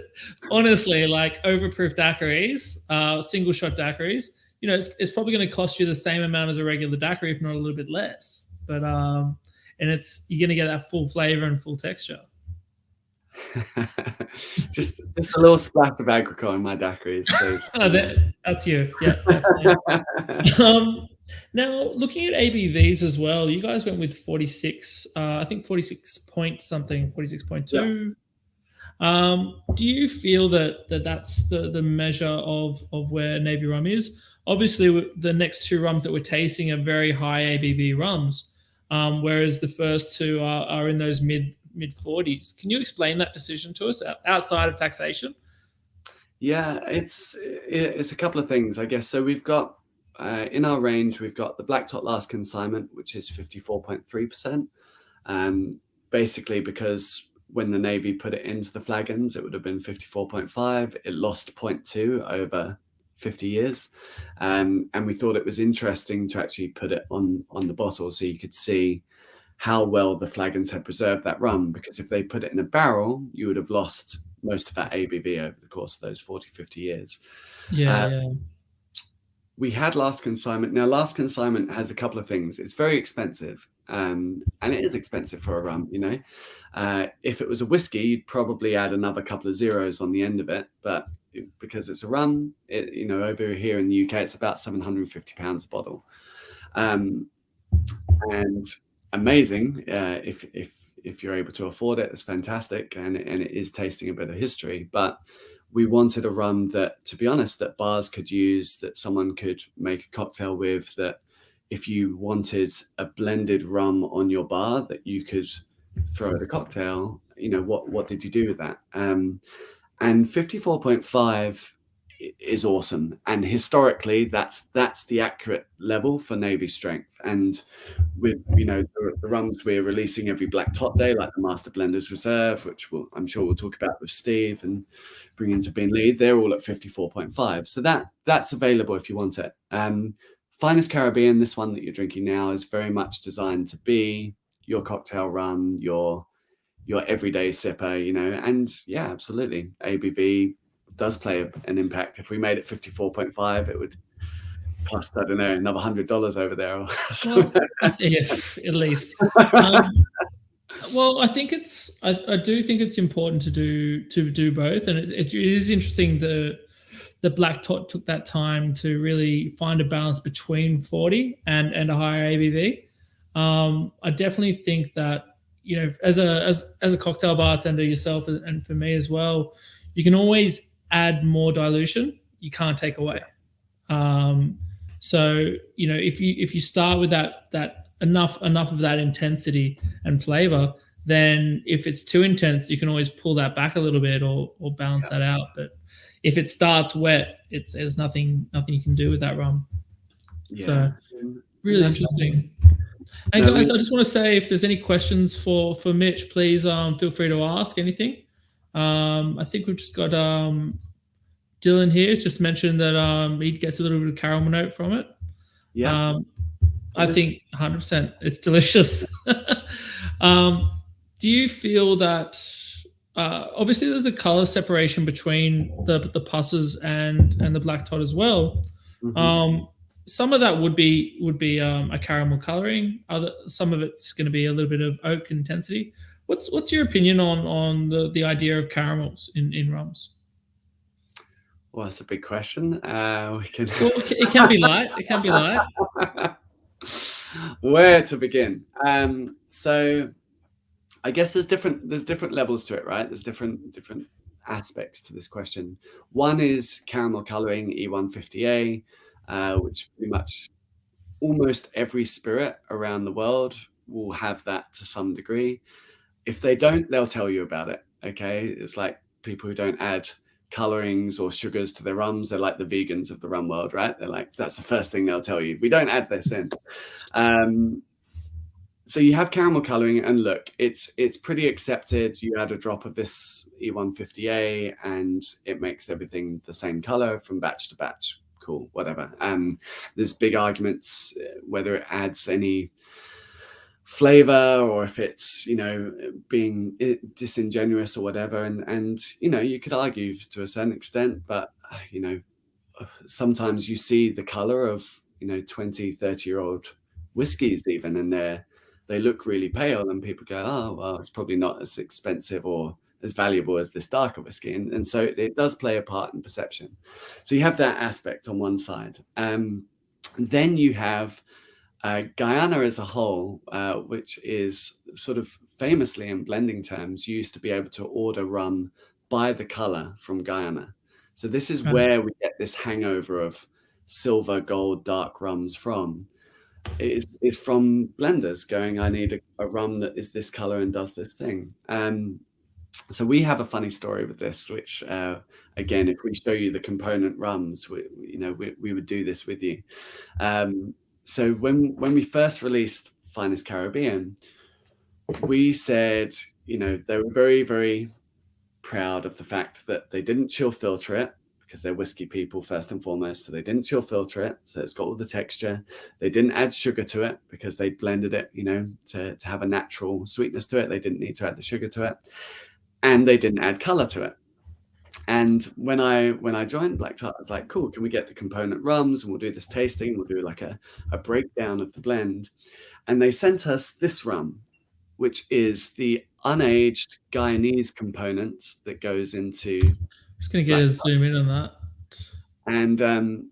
honestly, like overproof daiquiris, single shot daiquiris, you know, it's probably going to cost you the same amount as a regular daiquiri, if not a little bit less. But and you're going to get that full flavor and full texture. just a little splash of agricole in my daiquiris, please. That's you. Yeah, definitely. Now, looking at ABVs as well, you guys went with 46, I think 46 point something, 46.2. Yeah. Do you feel that's the measure of where Navy rum is? Obviously, the next 2 rums that we're tasting are very high ABV rums, whereas the first 2 are in those mid 40s. Can you explain that decision to us outside of taxation? Yeah, it's a couple of things, I guess. So we've got in our range, we've got the Black Tot Last Consignment, which is 54.3%. Basically, because when the Navy put it into the flagons, it would have been 54.5. It lost 0.2 over 50 years. And we thought it was interesting to actually put it on the bottle so you could see how well the flagons had preserved that rum, because if they put it in a barrel, you would have lost most of that ABV over the course of those 40, 50 years. Yeah. We had Last Consignment. Now, Last Consignment has a couple of things. It's very expensive, and it is expensive for a rum, you know. If it was a whiskey, you'd probably add another couple of zeros on the end of it. But because it's a rum, you know, over here in the UK, it's about £750 a bottle. And amazing, if you're able to afford it, it's fantastic, and it is tasting a bit of history. But we wanted a rum that, to be honest, that bars could use, that someone could make a cocktail with, that if you wanted a blended rum on your bar, that you could throw at a cocktail. You know, what did you do with that? And 54.5 is awesome, and historically that's the accurate level for Navy strength. And with, you know, the rums we're releasing every Black Tot Day, like the Master Blenders Reserve, which I'm sure we'll talk about with Steve and bring into Bean Lee, they're all at 54.5. So that's available if you want it. Finest Caribbean, this one that you're drinking now, is very much designed to be your cocktail rum, your everyday sipper, you know. And yeah, absolutely, ABV does play an impact. If we made it 54.5, it would cost, I don't know, another $100 over there or something. Yeah, at least. Well, I think I do think it's important to do both, and it is interesting the Black Tot took that time to really find a balance between 40 and a higher ABV. I definitely think that, you know, as a cocktail bartender yourself, and for me as well, you can always add more dilution. You can't take away. So, you know, if you start with that enough of that intensity and flavor, then if it's too intense, you can always pull that back a little bit or balance that out. But if it starts wet, there's nothing you can do with that rum. Yeah. So really interesting. And guys, I just want to say, if there's any questions for Mitch, please feel free to ask anything. I think we've just got Dylan here. It's just mentioned that he gets a little bit of caramel note from it. Yeah. I think 100% it's delicious. Do you feel that obviously there's a color separation between the pusses and the Black Tot as well? Mm-hmm. Some of that would be a caramel coloring. Some of it's going to be a little bit of oak intensity. What's your opinion on the idea of caramels in rums? Well, that's a big question. We can. Well, it can be light. It can be light. Where to begin? So I guess there's different levels to it, right? There's different aspects to this question. One is caramel coloring, E150A, which pretty much almost every spirit around the world will have that to some degree. If they don't, they'll tell you about it. Okay, it's like people who don't add colorings or sugars to their rums. They're like the vegans of the rum world, right? They're like, that's the first thing they'll tell you. We don't add this in. So you have caramel coloring, and look, it's pretty accepted. You add a drop of this E150A and it makes everything the same color from batch to batch. Cool, whatever. There's big arguments whether it adds any flavor or if it's, you know, being disingenuous or whatever. And you know, you could argue to a certain extent, but you know, sometimes you see the color of, you know, 20, 30-year-old whiskeys even, and they look really pale, and people go, oh, well, it's probably not as expensive or as valuable as this darker whiskey. And so it does play a part in perception. So you have that aspect on one side. Then you have Guyana as a whole, which is sort of famously in blending terms used to be able to order rum by the color from Guyana. So this is where we get this hangover of silver, gold, dark rums from. Is from blenders going, I need a rum that is this color and does this thing. So we have a funny story with this, which again, if we show you the component rums, we would do this with you. So when we first released Finest Caribbean, we said, you know, they were very, very proud of the fact that they didn't chill filter it, because they're whiskey people first and foremost. So they didn't chill filter it. So it's got all the texture. They didn't add sugar to it because they blended it, you know, to have a natural sweetness to it. They didn't need to add the sugar to it. And they didn't add color to it. And when I joined Black Tart, I was like, cool, can we get the component rums and we'll do this tasting. We'll do like a breakdown of the blend. And they sent us this rum, which is the unaged Guyanese component that goes into... Just going to get a zoom in on that. And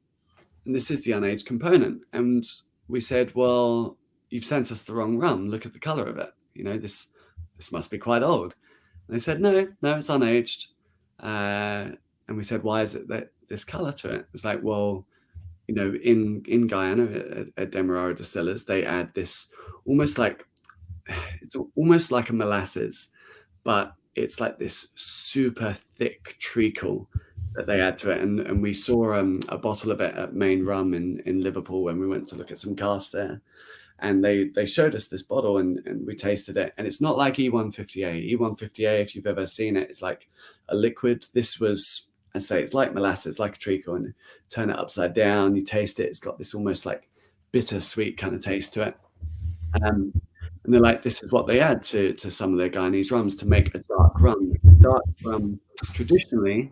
this is the unaged component. And we said, well, you've sent us the wrong rum. Look at the color of it. You know, this must be quite old. And they said, no, it's unaged. And we said, why is it that this color to it? It's like, well, you know, in Guyana at Demerara Distillers, they add this almost like a molasses, but it's like this super thick treacle that they add to it. And we saw a bottle of it at Main Rum in Liverpool when we went to look at some casks there. And they showed us this bottle and we tasted it. And it's not like E150A. E150A, if you've ever seen it, it's like a liquid. This was, I say, it's like molasses, like a treacle. And turn it upside down, you taste it. It's got this almost like bittersweet kind of taste to it. And they're like, this is what they add to some of their Guyanese rums to make a dark rum. Dark rum traditionally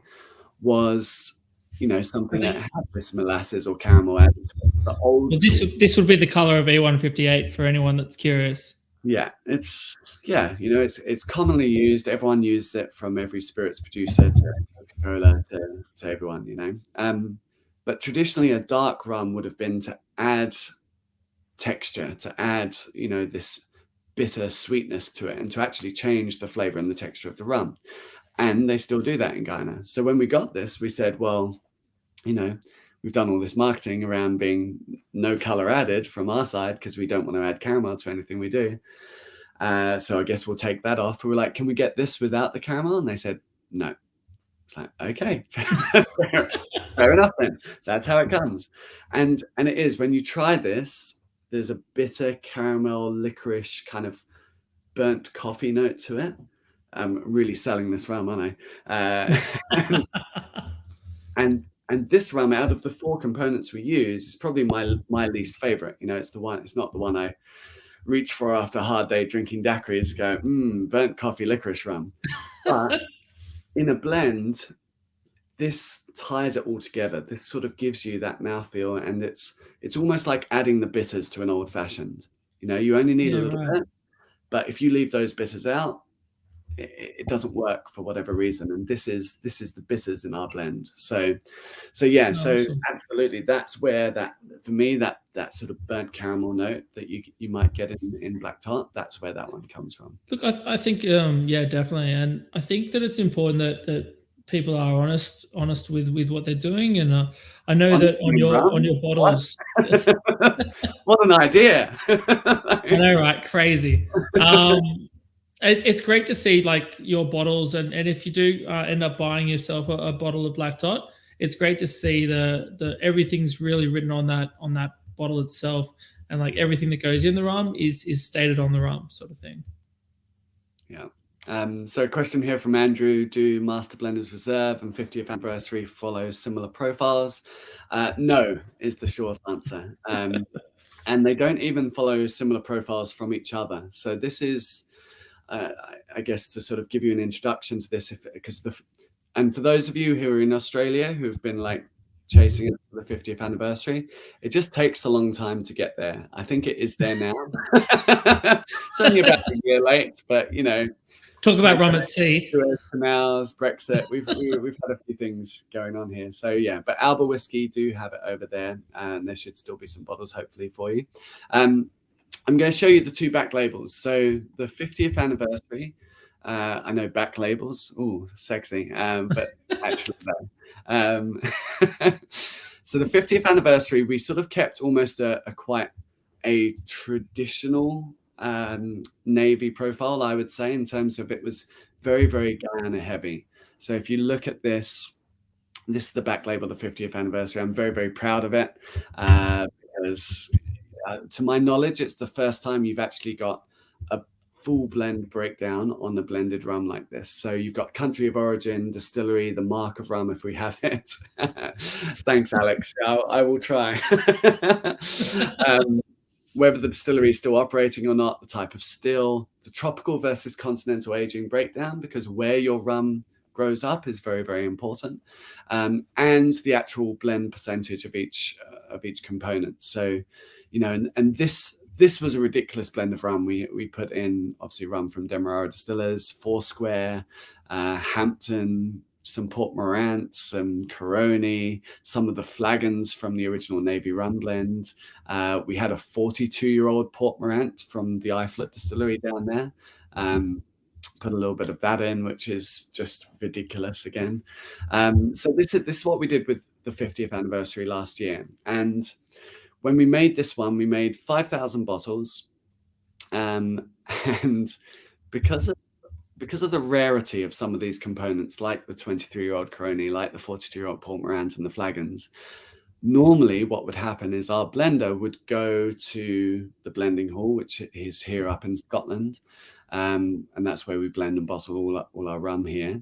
was, you know, something that had this molasses or caramel added to it. The old this would be the color of E158 for anyone that's curious. Yeah, you know, it's commonly used. Everyone uses it, from every spirits producer to Coca-Cola to everyone, you know. But traditionally, a dark rum would have been to add texture, to add, you know, this bitter sweetness to it, and to actually change the flavor and the texture of the rum. And they still do that in Guyana. So when we got this, we said, well, you know, we've done all this marketing around being no color added from our side because we don't want to add caramel to anything we do. So I guess we'll take that off. We were like, can we get this without the caramel? And they said, no. It's like, okay, fair enough then. That's how it comes. And it is, when you try this, there's a bitter caramel, licorice, kind of burnt coffee note to it. I'm really selling this rum, aren't I? And this rum, out of the four components we use, is probably my least favorite. You know, it's not the one I reach for after a hard day drinking daiquiris, go, burnt coffee licorice rum. But in a blend, this ties it all together. This sort of gives you that mouthfeel, and it's almost like adding the bitters to an old fashioned. You know, you only need a little bit, but if you leave those bitters out, it doesn't work for whatever reason. And this is the bitters in our blend. So yeah, so Awesome. absolutely, that's where that, for me, that sort of burnt caramel note that you might get in Black Tart, that's where that one comes from. Look, I think yeah, definitely, and I think that it's important that people are honest with what they're doing, and I know that on your bottles. What an idea! I know, right? Crazy. It's great to see like your bottles, and if you do end up buying yourself a bottle of Black Dot, it's great to see the everything's really written on that bottle itself, and like everything that goes in the rum is stated on the rum, sort of thing. Yeah. So a question here from Andrew: do Master Blenders Reserve and 50th anniversary follow similar profiles? No, is the short answer. And they don't even follow similar profiles from each other. So this is, I guess, to sort of give you an introduction to this, and for those of you who are in Australia who've been like chasing it for the 50th anniversary, it just takes a long time to get there. I think it is there now. It's only about a year late, but you know, talk about rum at sea. Canals, Brexit, we've had a few things going on here. So yeah, but Alba Whiskey do have it over there, and there should still be some bottles hopefully for you. I'm going to show you the two back labels. So the 50th anniversary, I know back labels, ooh, sexy, but actually no. So the 50th anniversary, we sort of kept almost quite a traditional navy profile, I would say, in terms of it was very, very Guyana heavy. So if you look at this is the back label, the 50th anniversary. I'm very, very proud of it because to my knowledge, it's the first time you've actually got a full blend breakdown on a blended rum like this. So you've got country of origin, distillery, the mark of rum if we have it. Thanks, Alex. I will try. Whether the distillery is still operating or not, the type of still, the tropical versus continental aging breakdown, because where your rum grows up is very, very important, and the actual blend percentage of each component. So, you know, and this was a ridiculous blend of rum. We put in obviously rum from Demerara Distillers, Foursquare, Hampton, some Port Morant, some Caroni, some of the flagons from the original Navy Rum Blend. We had a 42-year-old Port Morant from the Iflet Distillery down there. Put a little bit of that in, which is just ridiculous again. So this is what we did with the 50th anniversary last year. And when we made this one, we made 5,000 bottles. And because of the rarity of some of these components, like the 23-year-old Caroni, like the 42-year-old Port Morant and the flagons, normally what would happen is our blender would go to the blending hall, which is here up in Scotland. And that's where we blend and bottle all our rum here.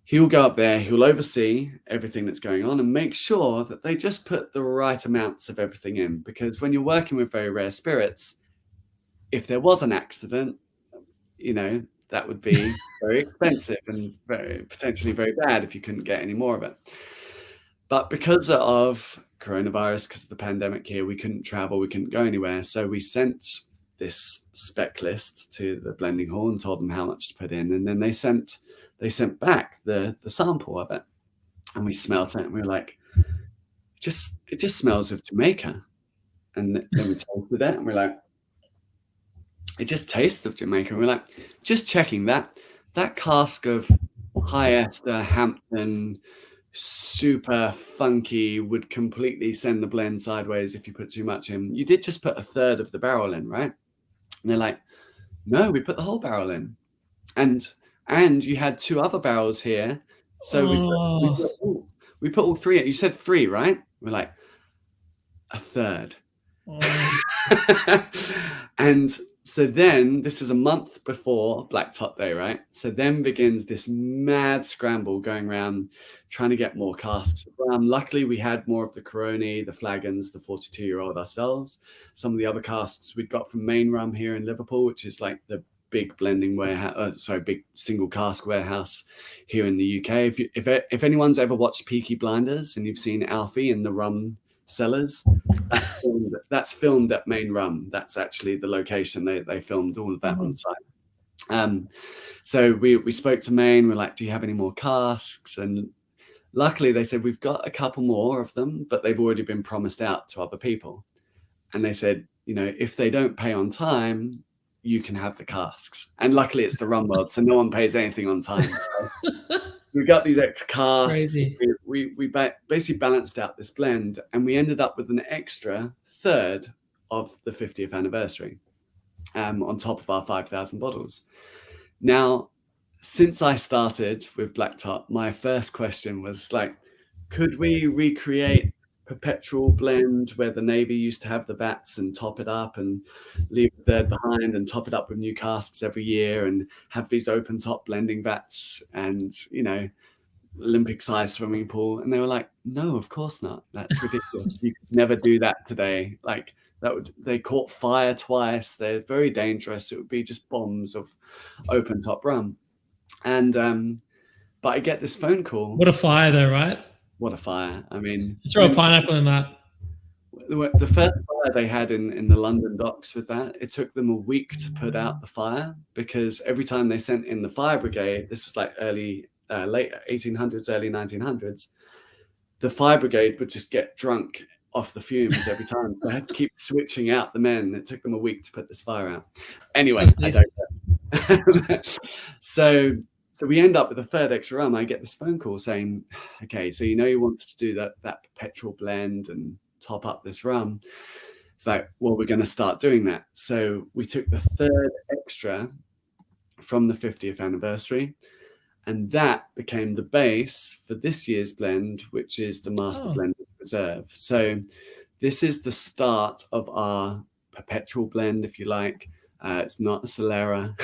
He'll go up there, he'll oversee everything that's going on and make sure that they just put the right amounts of everything in. Because when you're working with very rare spirits, if there was an accident, you know, that would be very expensive and potentially very bad if you couldn't get any more of it. But because of coronavirus, because of the pandemic here, we couldn't travel, we couldn't go anywhere. So we sent this spec list to the blending hall and told them how much to put in. And then they sent back the sample of it. And we smelt it and we were like, it just smells of Jamaica. And then we tasted it and we're like, it just tastes of Jamaica. We're like, just checking that cask of High Esther, Hampton, super funky, would completely send the blend sideways if you put too much in. You did just put a third of the barrel in, right? And they're like, no, we put the whole barrel in. And you had two other barrels here. So we put all three in. You said three, right? We're like, a third. And so then this is a month before Black Top Day, right? So then begins this mad scramble going around trying to get more casks of rum. Luckily, we had more of the Caroni, the flagons, the 42-year-old ourselves. Some of the other casks we'd got from Main Rum here in Liverpool, which is like the big blending warehouse, big single cask warehouse here in the UK. If anyone's ever watched Peaky Blinders and you've seen Alfie in the rum cellars, that's filmed at Main Rum. That's actually the location they filmed all of that on site. So we spoke to Maine. We're like, do you have any more casks? And luckily they said, we've got a couple more of them, but they've already been promised out to other people. And they said, if they don't pay on time, you can have the casks. And luckily it's the rum world, so no one pays anything on time. So we got these extra casks. Crazy. We basically balanced out this blend, and we ended up with an extra third of the 50th anniversary on top of our 5,000 bottles. Now, since I started with Black Top, my first question was like, could we recreate Perpetual blend where the Navy used to have the vats and top it up and leave a third behind and top it up with new casks every year and have these open top blending vats and, Olympic size swimming pool? And they were like, no, of course not. That's ridiculous. You could never do that today. Like they caught fire twice. They're very dangerous. It would be just bombs of open top rum. And, but I get this phone call. What a fire though, right? What a fire. I mean, throw a pineapple in that. The first fire they had in the London docks with that, it took them a week to put out the fire, because every time they sent in the fire brigade, this was like late 1800s, early 1900s, the fire brigade would just get drunk off the fumes every time. They had to keep switching out the men. It took them a week to put this fire out. Anyway, I don't know. So we end up with a third extra rum. I get this phone call saying, okay, so you wanted to do that Perpetual blend and top up this rum. It's like, well, we're going to start doing that. So we took the third extra from the 50th anniversary, and that became the base for this year's blend, which is the Master Blenders Reserve. So this is the start of our Perpetual blend, if you like. It's not a Solera.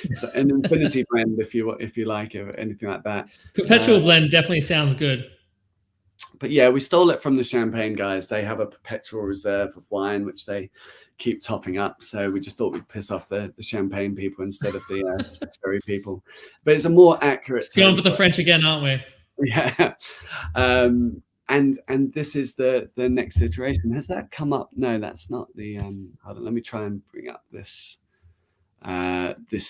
It's an infinity blend, if you like it, or anything like that. Perpetual blend definitely sounds good. But yeah, we stole it from the Champagne guys. They have a Perpetual reserve of wine, which they keep topping up. So we just thought we'd piss off the Champagne people instead of the Sherry people. But it's a more accurate. Going for the French again, aren't we? Yeah. And this is the next iteration. Has that come up? No, that's not the. Hold on, let me try and bring up this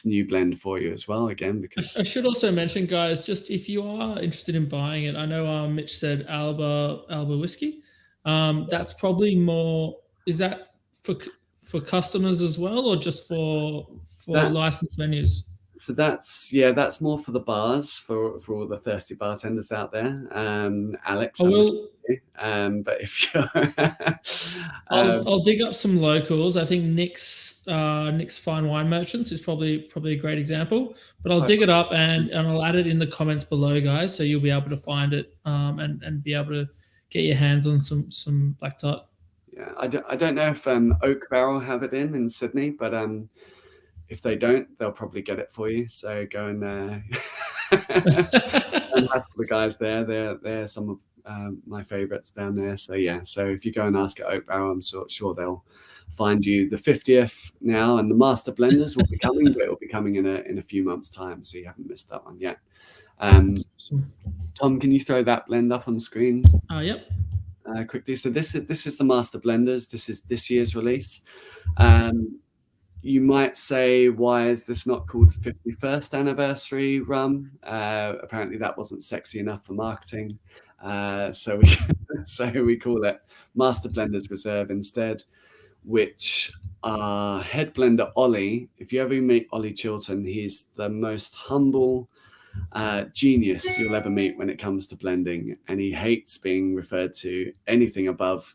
new blend for you as well again, because I should also mention, guys, just if you are interested in buying it, I know Mitch said Alba whiskey. That's probably more. Is that for customers as well, or just for licensed menus? So that's more for the bars, for all the thirsty bartenders out there. Alex, but if you're I'll dig up some locals. I think Nick's Fine Wine Merchants is probably a great example. But I'll dig it up and I'll add it in the comments below, guys, so you'll be able to find it and be able to get your hands on some Black Tot. Yeah, I don't know if Oak Barrel have it in Sydney, but if they don't, they'll probably get it for you. So go and ask the guys there. They're some of my favorites down there. So yeah, so if you go and ask at Oak Barrel, I'm sure they'll find you the 50th now, and the Master Blenders will be coming, but it will be coming in a few months' time. So you haven't missed that one yet. Tom, can you throw that blend up on the screen? Yep. Quickly. So this is the Master Blenders. This is this year's release. You might say, why is this not called 51st anniversary rum? Apparently that wasn't sexy enough for marketing. So we call it Master Blenders Reserve instead, which our head blender, Ollie, if you ever meet Ollie Chilton, he's the most humble genius you'll ever meet when it comes to blending. And he hates being referred to anything above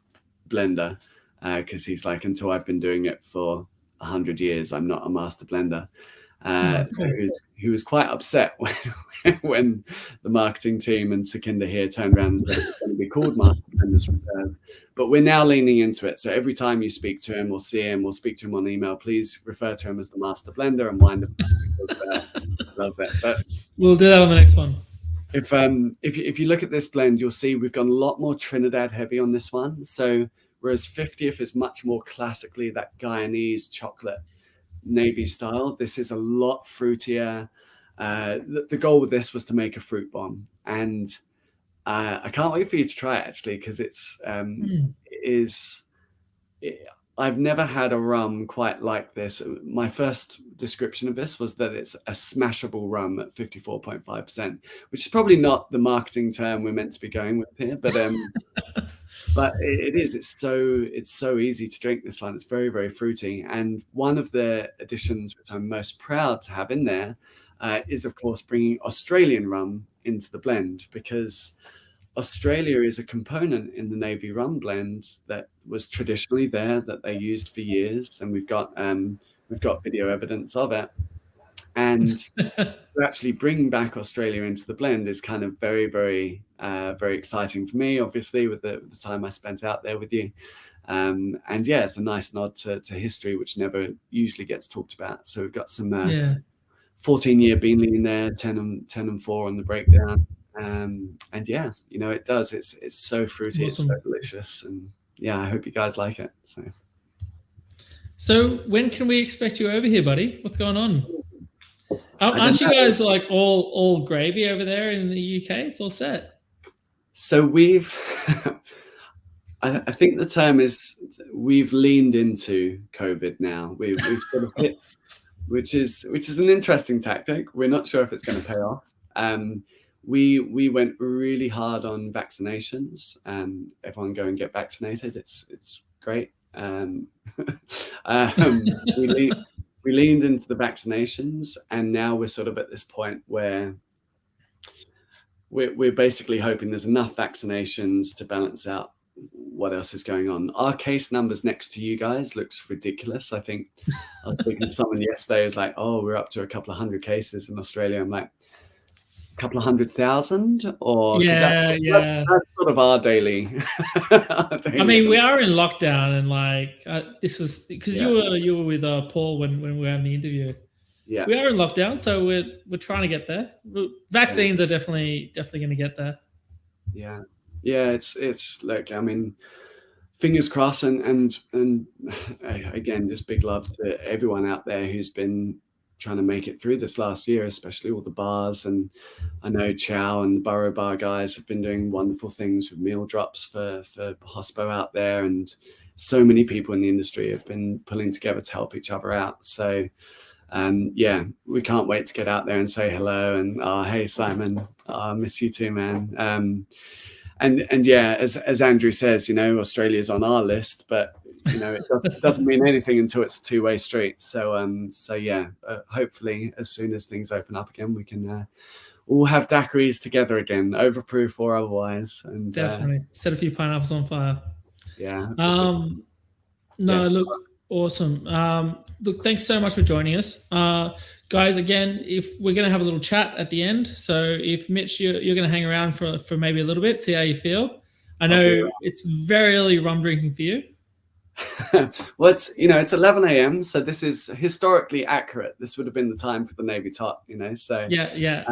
blender because he's like, until I've been doing it for 100 years, I'm not a master blender. So he was quite upset when the marketing team and Sukhinder here turned around and said it's going to be called Master Blenders Reserve. But we're now leaning into it. So every time you speak to him or see him or speak to him on email, please refer to him as the Master Blender and wind up because love that. But we'll do that on the next one. If you look at this blend, you'll see we've gone a lot more Trinidad heavy on this one. So whereas 50th is much more classically that Guyanese chocolate Navy style, this is a lot fruitier. The goal with this was to make a fruit bomb, and I can't wait for you to try it actually, because I've never had a rum quite like this. My first description of this was that it's a smashable rum at 54.5%, which is probably not the marketing term we're meant to be going with here, but it is. It's so easy to drink, this one. It's very, very fruity. And one of the additions which I'm most proud to have in there is, of course, bringing Australian rum into the blend, because Australia is a component in the Navy Rum Blend that was traditionally there, that they used for years, and we've got video evidence of it. And to actually bring back Australia into the blend is kind of very, very, very exciting for me, obviously, with the time I spent out there with you. And yeah, it's a nice nod to history, which never usually gets talked about. So we've got some 14-year Beanley in there, 10 and 4 on the breakdown. And yeah, you know, it does. It's so fruity, awesome. It's so delicious, and yeah, I hope you guys like it. So when can we expect you over here, buddy? What's going on? Aren't you guys like all gravy over there in the UK? It's all set. So we've, I think the term is, we've leaned into COVID now. We've sort of hit, which is an interesting tactic. We're not sure if it's going to pay off. We went really hard on vaccinations, and everyone go and get vaccinated. It's great. We leaned into the vaccinations, and now we're sort of at this point where we're basically hoping there's enough vaccinations to balance out what else is going on. Our case numbers next to you guys looks ridiculous. I think I was speaking to someone yesterday who's like, oh, we're up to a couple of hundred cases in Australia. I'm like, a couple of 100,000, or yeah, that's sort of our daily. I mean, we are in lockdown, and like this was because you were with Paul when we were having the interview. Yeah, we are in lockdown, so we're trying to get there. Vaccines are definitely going to get there. Yeah, it's like, I mean, fingers crossed, and again, just big love to everyone out there who's been trying to make it through this last year, especially all the bars. And I know Chow and Burrow Bar guys have been doing wonderful things with meal drops for hospo out there, and so many people in the industry have been pulling together to help each other out. So yeah, we can't wait to get out there and say hello, and hey Simon, I miss you too, man. And yeah, as Andrew says, you know, Australia's on our list, but you know, it doesn't mean anything until it's a two-way street. So yeah, hopefully as soon as things open up again, we can all have daiquiris together again, overproof or otherwise. And definitely set a few pineapples on fire. Yeah. Look, awesome. Look, thanks so much for joining us, guys. Again, if we're going to have a little chat at the end, so if Mitch, you're going to hang around for maybe a little bit, see how you feel. I know it's very early rum drinking for you. Well, it's 11 a.m. so this is historically accurate. This would have been the time for the Navy top, you know. So yeah.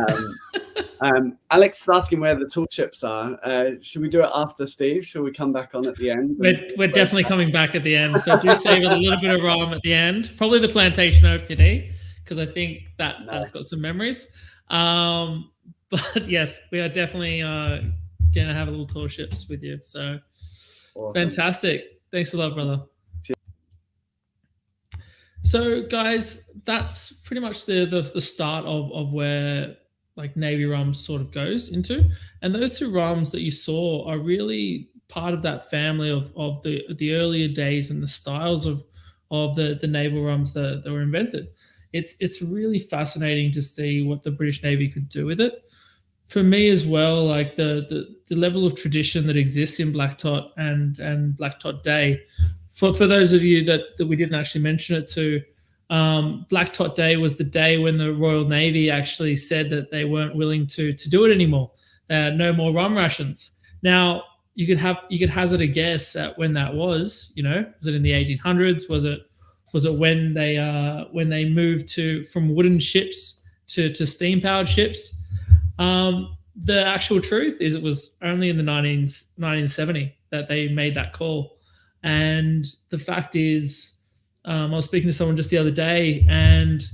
Alex is asking where the tool chips are. Should we do it after Steve? Should we come back on at the end? We're definitely coming back at the end. So do save a little bit of rum at the end. Probably the plantation OTD, because I think that's got some memories. But yes, we are definitely gonna have a little tool chips with you. So awesome. Fantastic. Thanks a lot, brother. Cheers. So, guys, that's pretty much the start of where like Navy rum sort of goes into, and those two rums that you saw are really part of that family of the earlier days and the styles of the naval rums that were invented. It's really fascinating to see what the British Navy could do with it. For me as well, like the level of tradition that exists in Black Tot and Black Tot Day. For those of you that we didn't actually mention it to, Black Tot Day was the day when the Royal Navy actually said that they weren't willing to do it anymore. No more rum rations. Now you could hazard a guess at when that was. You know, was it in the 1800s? Was it when they moved from wooden ships to steam powered ships? The actual truth is it was only in the 1970 that they made that call. And the fact is, I was speaking to someone just the other day, and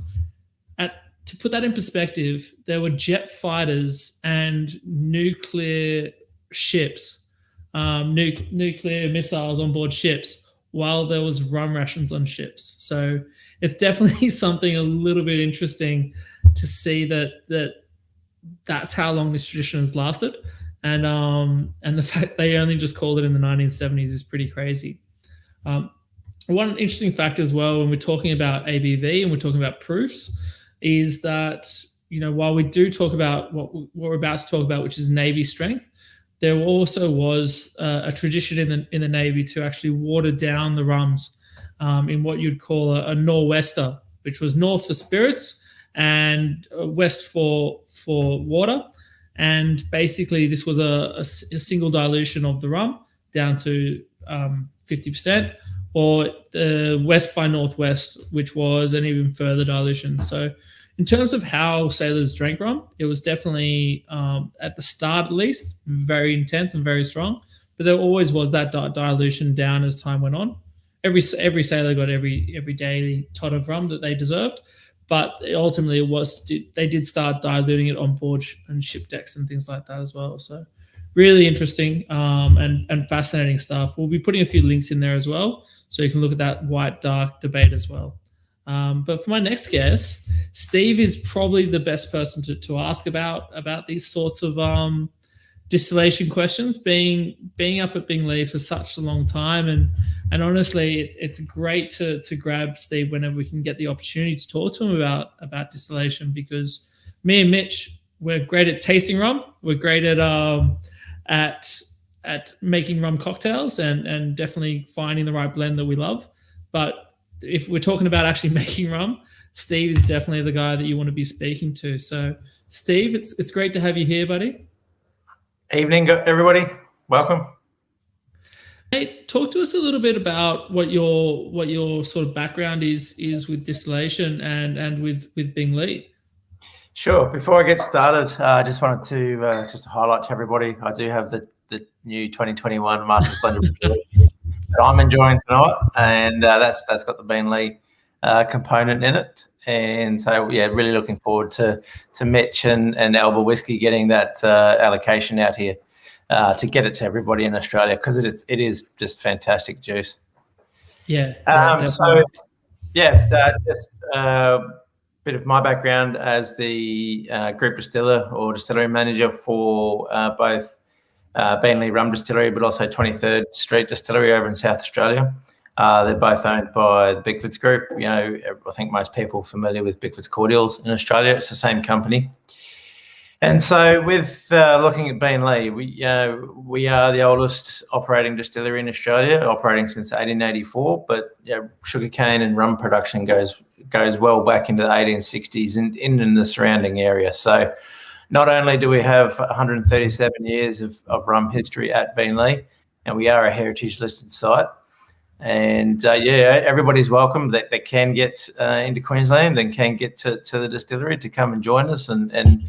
to put that in perspective, there were jet fighters and nuclear ships, nuclear missiles on board ships while there was rum rations on ships. So it's definitely something a little bit interesting to see that's how long this tradition has lasted. And the fact they only just called it in the 1970s is pretty crazy. One interesting fact as well, when we're talking about ABV and we're talking about proofs, is that, while we do talk about what we're about to talk about, which is Navy strength, there also was a tradition in the Navy to actually water down the rums in what you'd call a nor'wester, which was north for spirits and west for water. And basically, this was a single dilution of the rum down to 50%, or the west by northwest, which was an even further dilution. So in terms of how sailors drank rum, it was definitely, at the start at least, very intense and very strong. But there always was that dilution down as time went on. Every sailor got every daily tot of rum that they deserved. But ultimately, they did start diluting it on board and ship decks and things like that as well. So really interesting and fascinating stuff. We'll be putting a few links in there as well, so you can look at that white dark debate as well. But for my next guest, Steve is probably the best person to ask about these sorts of distillation questions, being up at Bingley for such a long time, and honestly, it's great to grab Steve whenever we can get the opportunity to talk to him about distillation, because me and Mitch, we're great at tasting rum, we're great at making rum cocktails and definitely finding the right blend that we love. But if we're talking about actually making rum, Steve is definitely the guy that you want to be speaking to. So Steve, it's great to have you here, buddy. Evening, everybody. Welcome. Hey, talk to us a little bit about what your sort of background is with distillation and with Bingley. Sure. Before I get started, I just wanted to just highlight to everybody, I do have the new 2021 Master's Blend that I'm enjoying tonight, and that's got the Bingley component in it. And so, yeah, really looking forward to Mitch and Elba Whiskey getting that allocation out here to get it to everybody in Australia, because it is just fantastic juice. Yeah. So just a bit of my background as the group distiller or distillery manager for both Bingley Rum Distillery, but also 23rd Street Distillery over in South Australia. They're both owned by the Bickford's Group. I think most people are familiar with Bickford's Cordials in Australia. It's the same company. And so with looking at Bingley, we are the oldest operating distillery in Australia, operating since 1884, but sugarcane and rum production goes well back into the 1860s in the surrounding area. So not only do we have 137 years of rum history at Bingley, and we are a heritage listed site, and everybody's welcome that can get into Queensland and can get to the distillery to come and join us and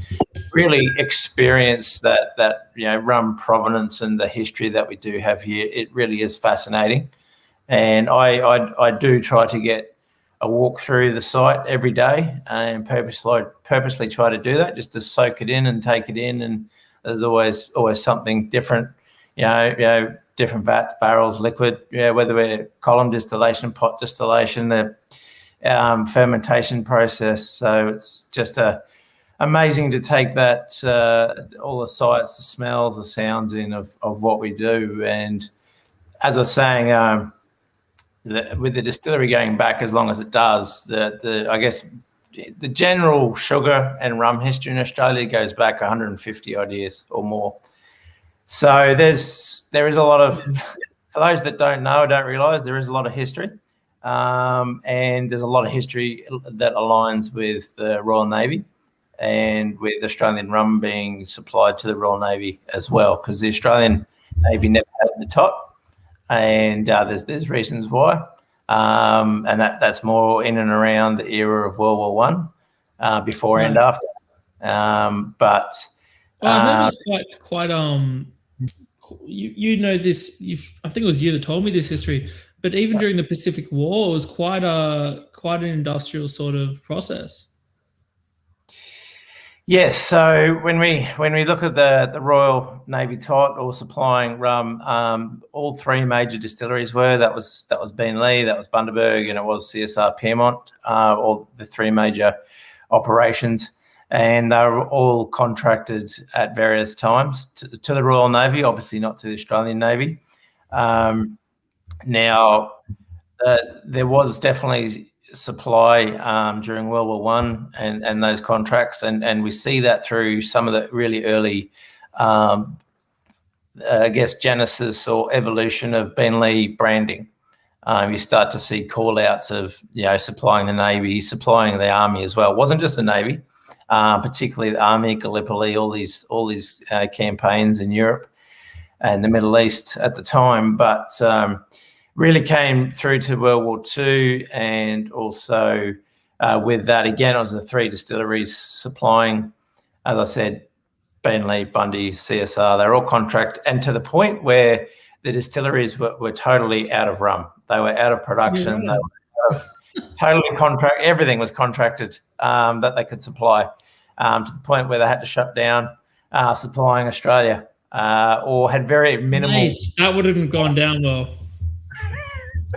really experience that rum provenance and the history that we do have here. It really is fascinating, and I do try to get a walk through the site every day and purposely try to do that, just to soak it in and take it in. And there's always something different, different vats, barrels, liquid, whether we're column distillation, pot distillation, the fermentation process. So it's just amazing to take that, all the sights, the smells, the sounds in of what we do. And as I was saying, with the distillery going back as long as it does, I guess the general sugar and rum history in Australia goes back 150 odd years or more. So there is a lot of, for those that don't know or don't realise, there is a lot of history, and there's a lot of history that aligns with the Royal Navy and with Australian rum being supplied to the Royal Navy as well, because the Australian Navy never had the top. And there's reasons why, and that's more in and around the era of World War One, before and after. But I heard it was quite you know this. I think it was you that told me this history. But even during the Pacific War, it was quite an industrial sort of process. Yes. So when we look at the Royal Navy tot or supplying rum, all three major distilleries were that was Beenleigh, that was Bundaberg, and it was CSR Piermont. All the three major operations, and they were all contracted at various times to the Royal Navy, obviously not to the Australian Navy. Now, there was definitely supply during World War One and those contracts, and we see that through some of the really early, I guess, genesis or evolution of Beenleigh branding. You start to see call outs of, supplying the Navy, supplying the Army as well. It wasn't just the Navy, particularly the Army, Gallipoli, all these campaigns in Europe and the Middle East at the time, but really came through to World War II, and also with that, again, it was the three distilleries supplying, as I said, Beenleigh, Bundy, CSR. They're all contract, and to the point where the distilleries were totally out of rum. They were out of production. Yeah. They were totally contract. Everything was contracted that they could supply, to the point where they had to shut down supplying Australia, or had very minimal. Mate, that wouldn't have gone down well.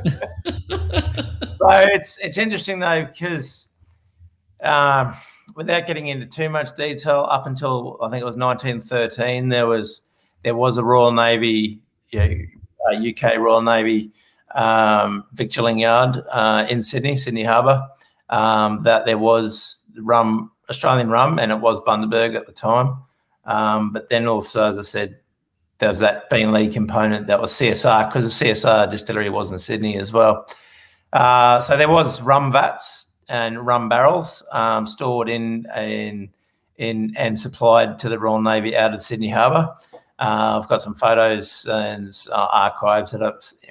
So it's interesting though, because without getting into too much detail, up until I think it was 1913, there was a Royal Navy, UK Royal Navy victualling yard in Sydney Harbour, that there was Australian rum, and it was Bundaberg at the time. But then also, as I said, there was that Beenleigh component that was CSR, because the CSR distillery was in Sydney as well. So there was rum vats and rum barrels stored in and supplied to the Royal Navy out of Sydney Harbour. I've got some photos and archives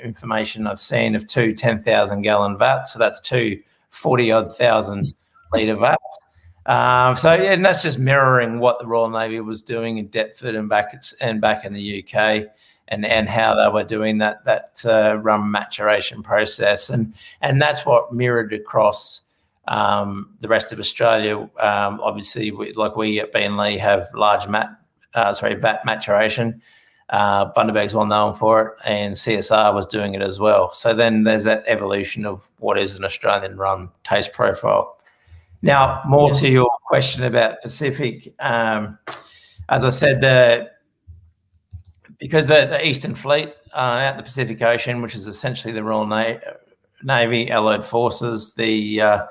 information I've seen of two 10,000 gallon vats. So that's two 40-odd thousand litre vats. And that's just mirroring what the Royal Navy was doing in Deptford and back in the UK, and how they were doing that rum maturation process, and that's what mirrored across the rest of Australia. Obviously, we at Beenleigh have large vat maturation. Bundaberg's well known for it, and CSR was doing it as well. So then there's that evolution of what is an Australian rum taste profile. Now, more to your question about Pacific, as I said, because the Eastern Fleet out in the Pacific Ocean, which is essentially the Royal Navy, Allied Forces, a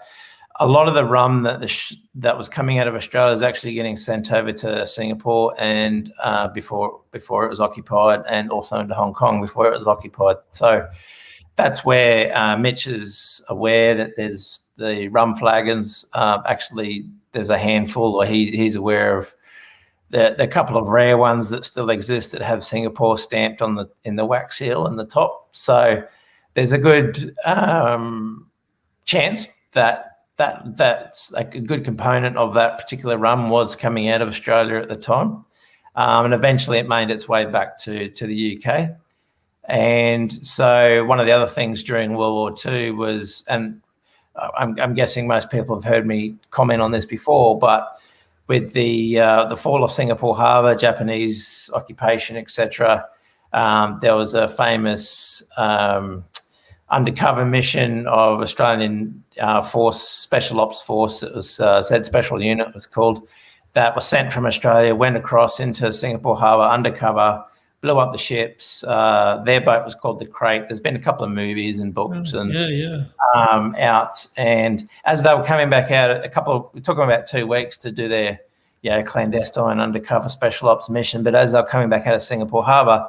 lot of the rum that was coming out of Australia is actually getting sent over to Singapore, and before it was occupied, and also into Hong Kong before it was occupied. So that's where Mitch is aware that there's the rum flagons. Actually, there's a handful, or he's aware of the couple of rare ones that still exist that have Singapore stamped in the wax seal in the top. So there's a good chance that's a good component of that particular rum was coming out of Australia at the time, and eventually it made its way back to the UK. And so one of the other things during World War II was, and I'm guessing most people have heard me comment on this before, but with the fall of Singapore Harbour, Japanese occupation, etc., there was a famous undercover mission of Australian force, Special Ops Force. It was Z Special Unit, it was called, that was sent from Australia, went across into Singapore Harbour undercover, blew up the ships. Their boat was called the Crate. There's been a couple of movies and books out. And as they were coming back out, it took them about 2 weeks to do their clandestine undercover special ops mission. But as they were coming back out of Singapore Harbour,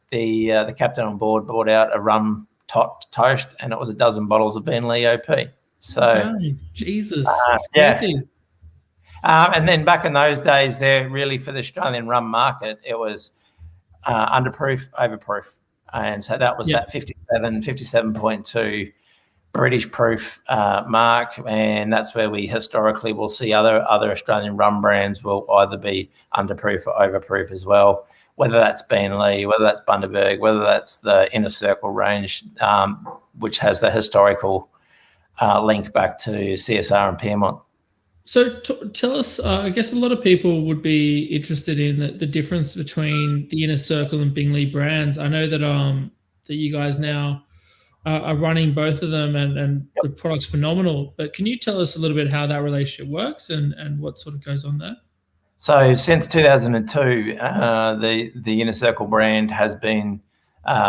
the captain on board brought out a rum toast, and it was a dozen bottles of Beenleigh OP. So, Jesus, and then back in those days, there really for the Australian rum market, it was underproof, overproof, and so that was that 57.2 British proof mark, and that's where we historically will see other Australian rum brands will either be underproof or overproof as well, whether that's Beenleigh, whether that's Bundaberg, whether that's the Inner Circle range, which has the historical link back to CSR and Piermont. So tell us, I guess a lot of people would be interested in the difference between the Inner Circle and Bingley brands. I know that that you guys now are running both of them, and the product's phenomenal. But can you tell us a little bit how that relationship works and what sort of goes on there? So since 2002, the Inner Circle brand has been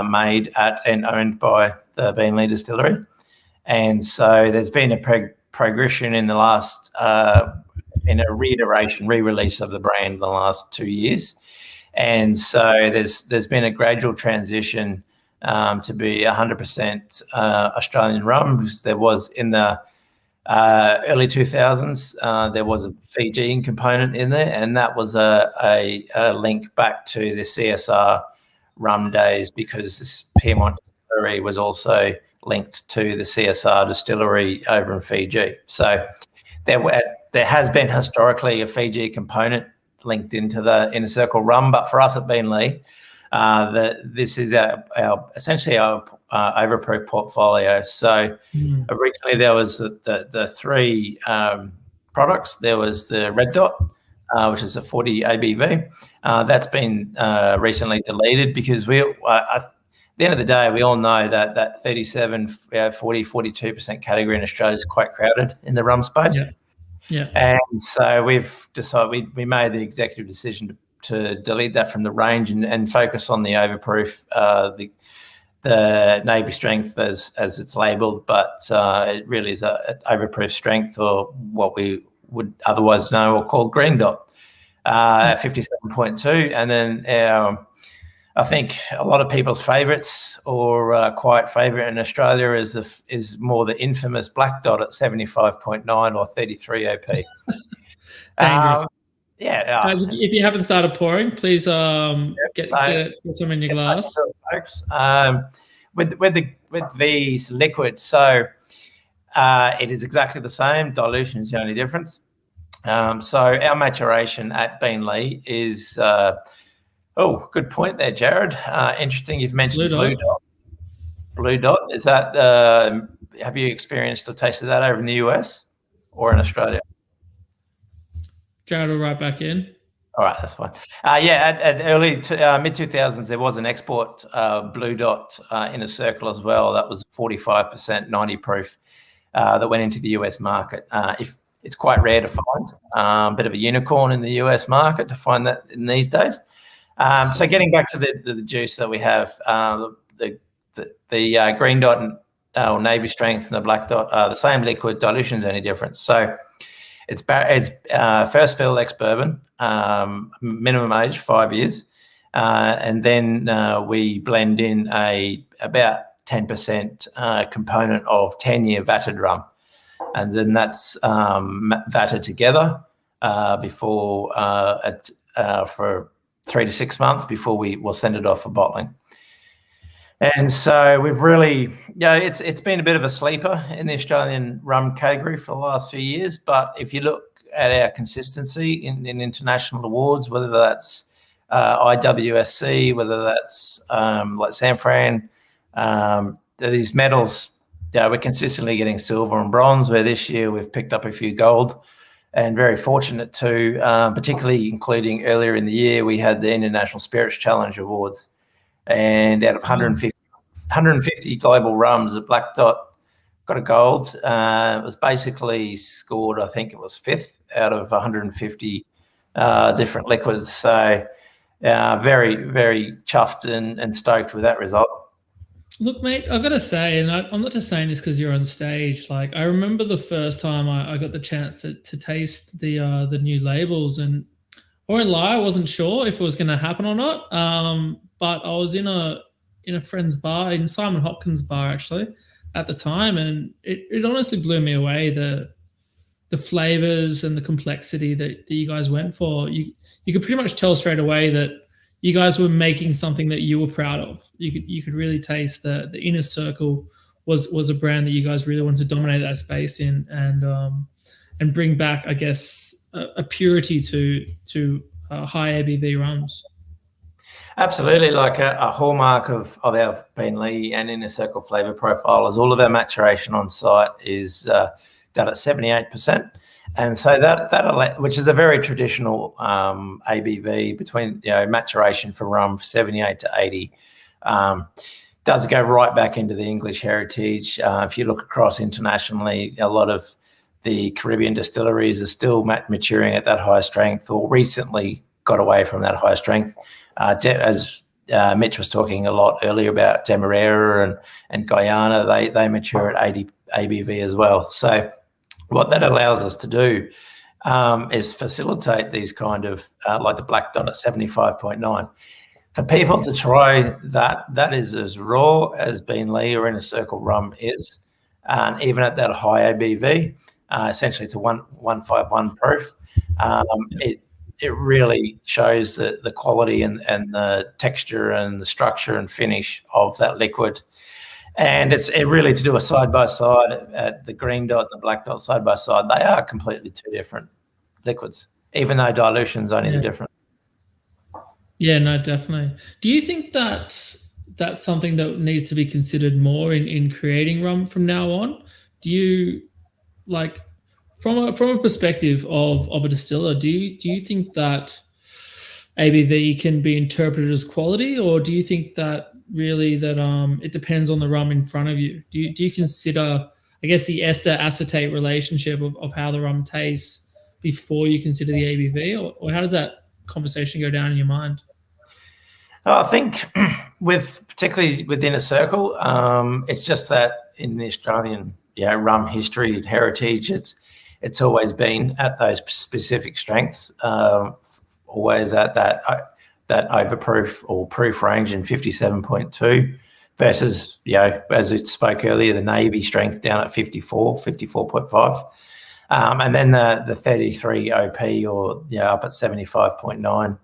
made at and owned by the Beanley Distillery. And so there's been a progression in the last, in a reiteration, re-release of the brand in the last 2 years. And so there's been a gradual transition to be 100% Australian rum, because there was in the early 2000s, there was a Fijian component in there, and that was a link back to the CSR rum days, because this Piedmont distillery was also linked to the CSR distillery over in Fiji. So there has been historically a Fiji component linked into the Inner Circle rum, but for us at Beanley, this is our essentially our overproof portfolio. So originally there was the three products. There was the Red Dot, which is a 40 ABV. That's been recently deleted because at the end of the day, we all know that 37, 40, 42% category in Australia is quite crowded in the rum space. Yeah. And so we've decided, we made the executive decision to delete that from the range and focus on the overproof, the Navy strength as it's labelled, but it really is an overproof strength, or what we would otherwise know or call green dot, 57.2. And then I think a lot of people's favourites, or quiet favourite in Australia, is more the infamous black dot at 75.9 or 33 OP. Dangerous. Guys, if you haven't started pouring, please get some in your glass. Folks. With these liquids, so it is exactly the same. Dilution is the only difference. So our maturation at Beanley is. Oh, good point there, Jared. Interesting. You've mentioned Blue Dot. Blue Dot, is that? Have you experienced or tasted that over in the US or in Australia? Jared will write back in. All right, that's fine. At early mid 2000s, there was an export Blue Dot Inner Circle as well. That was 45% 90 proof that went into the US market. If it's quite rare to find, bit of a unicorn in the US market to find that in these days. So getting back to the juice that we have, the green dot or navy strength and the black dot are the same liquid. Dilution's only difference. So it's first fill ex-bourbon, minimum age 5 years, and then we blend in about 10% component of 10-year vatted rum, and then that's vatted together before for 3 to 6 months before we will send it off for bottling. And so we've really, it's been a bit of a sleeper in the Australian rum category for the last few years. But if you look at our consistency in international awards, whether that's IWSC, whether that's like San Fran, these medals, we're consistently getting silver and bronze, where this year we've picked up a few gold. And very fortunate to, particularly including earlier in the year, we had the International Spirits Challenge Awards. And out of 150 global rums, the Black Dot got a gold. It was basically scored, I think it was 5th out of 150 different liquids. So very, very chuffed and stoked with that result. Look, mate, I've got to say, and I'm not just saying this because you're on stage. Like, I remember the first time I got the chance to taste the new labels, and I won't lie, I wasn't sure if it was going to happen or not. But I was in a friend's bar, in Simon Hopkins' bar actually, at the time, and it honestly blew me away, the flavors and the complexity that you guys went for. You could pretty much tell straight away that you guys were making something that you were proud of. You could really taste the Inner Circle was a brand that you guys really wanted to dominate that space in, and bring back, I guess, a purity to high ABV rums. Absolutely, like a hallmark of our Beanley and Inner Circle flavour profile is all of our maturation on site is done at 78%. And so that which is a very traditional ABV between maturation for rum, 78 to 80. Does go right back into the English heritage. If you look across internationally, a lot of the Caribbean distilleries are still maturing at that high strength, or recently got away from that high strength. As Mitch was talking a lot earlier about Demerara and Guyana, they mature at 80 ABV as well. So what that allows us to do is facilitate these kind of, like the Black Dot at 75.9. For people to try that is as raw as Bean Lee or Inner Circle rum is, and even at that high ABV, essentially to 151 proof, it really shows the quality and the texture and the structure and finish of that liquid. And it's really to do a side by side at the Green Dot and the Black Dot side by side. They are completely two different liquids, even though dilution's only the difference. Yeah, no, definitely. Do you think that that's something that needs to be considered more in creating rum from now on? Do you, like, from a perspective of a distiller, do you think that ABV can be interpreted as quality, or do you think that really that it depends on the rum in front of you? Do you consider, I guess, the ester acetate relationship of how the rum tastes before you consider the ABV, or how does that conversation go down in your mind? I think particularly within a circle, it's just that in the Australian rum history and heritage, it's always been at those specific strengths, always at that overproof or proof range in 57.2 versus, as we spoke earlier, the Navy strength down at 54.5. And then the 33 OP or up at 75.9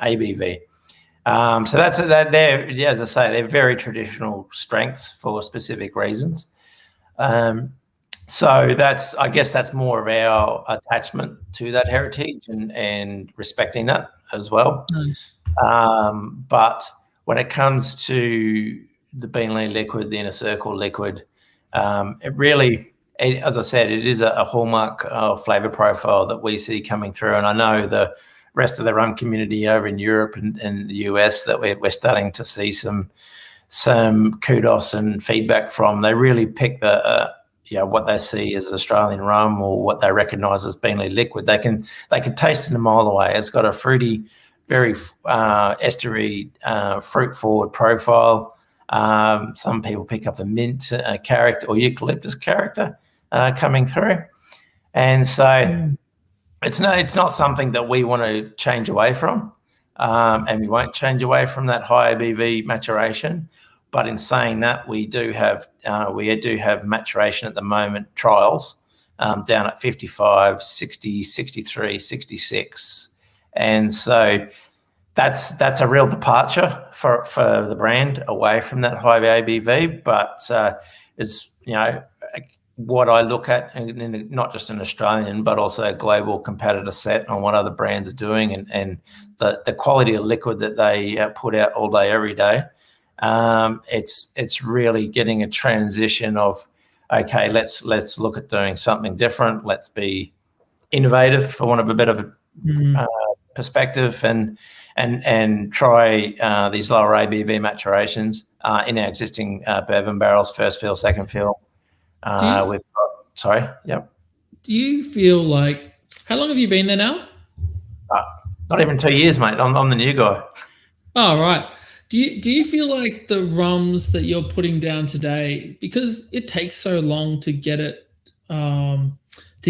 ABV. So they're, as I say, they're very traditional strengths for specific reasons. So I guess that's more of our attachment to that heritage and respecting that as well. Nice. But when it comes to the Bean Lee liquid, the Inner Circle liquid, it really, as I said, it is a hallmark of flavour profile that we see coming through. And I know the rest of the rum community over in Europe and the US that we're starting to see some kudos and feedback from. They really pick what they see as Australian rum or what they recognise as Bean Lee liquid. They can taste it a mile away. It's got a fruity, very estery, fruit forward profile. Some people pick up a mint character or eucalyptus character coming through, and so it's not something that we want to change away from, and we won't change away from that high ABV maturation. But in saying that, we do have maturation at the moment trials down at 55, 60, 63, 66, and so that's a real departure for the brand away from that high ABV. But it's what I look at, and not just an Australian but also a global competitor set on what other brands are doing, and the quality of liquid that they put out all day every day. It's really getting a transition of, okay, let's look at doing something different. Let's be innovative, for want of a better perspective, and try these lower ABV maturations in our existing bourbon barrels, first fill, second fill. Do you feel like, how long have you been there now? Not even 2 years, mate. I'm the new guy. Oh, right. Do you feel like the rums that you're putting down today, because it takes so long to get it, to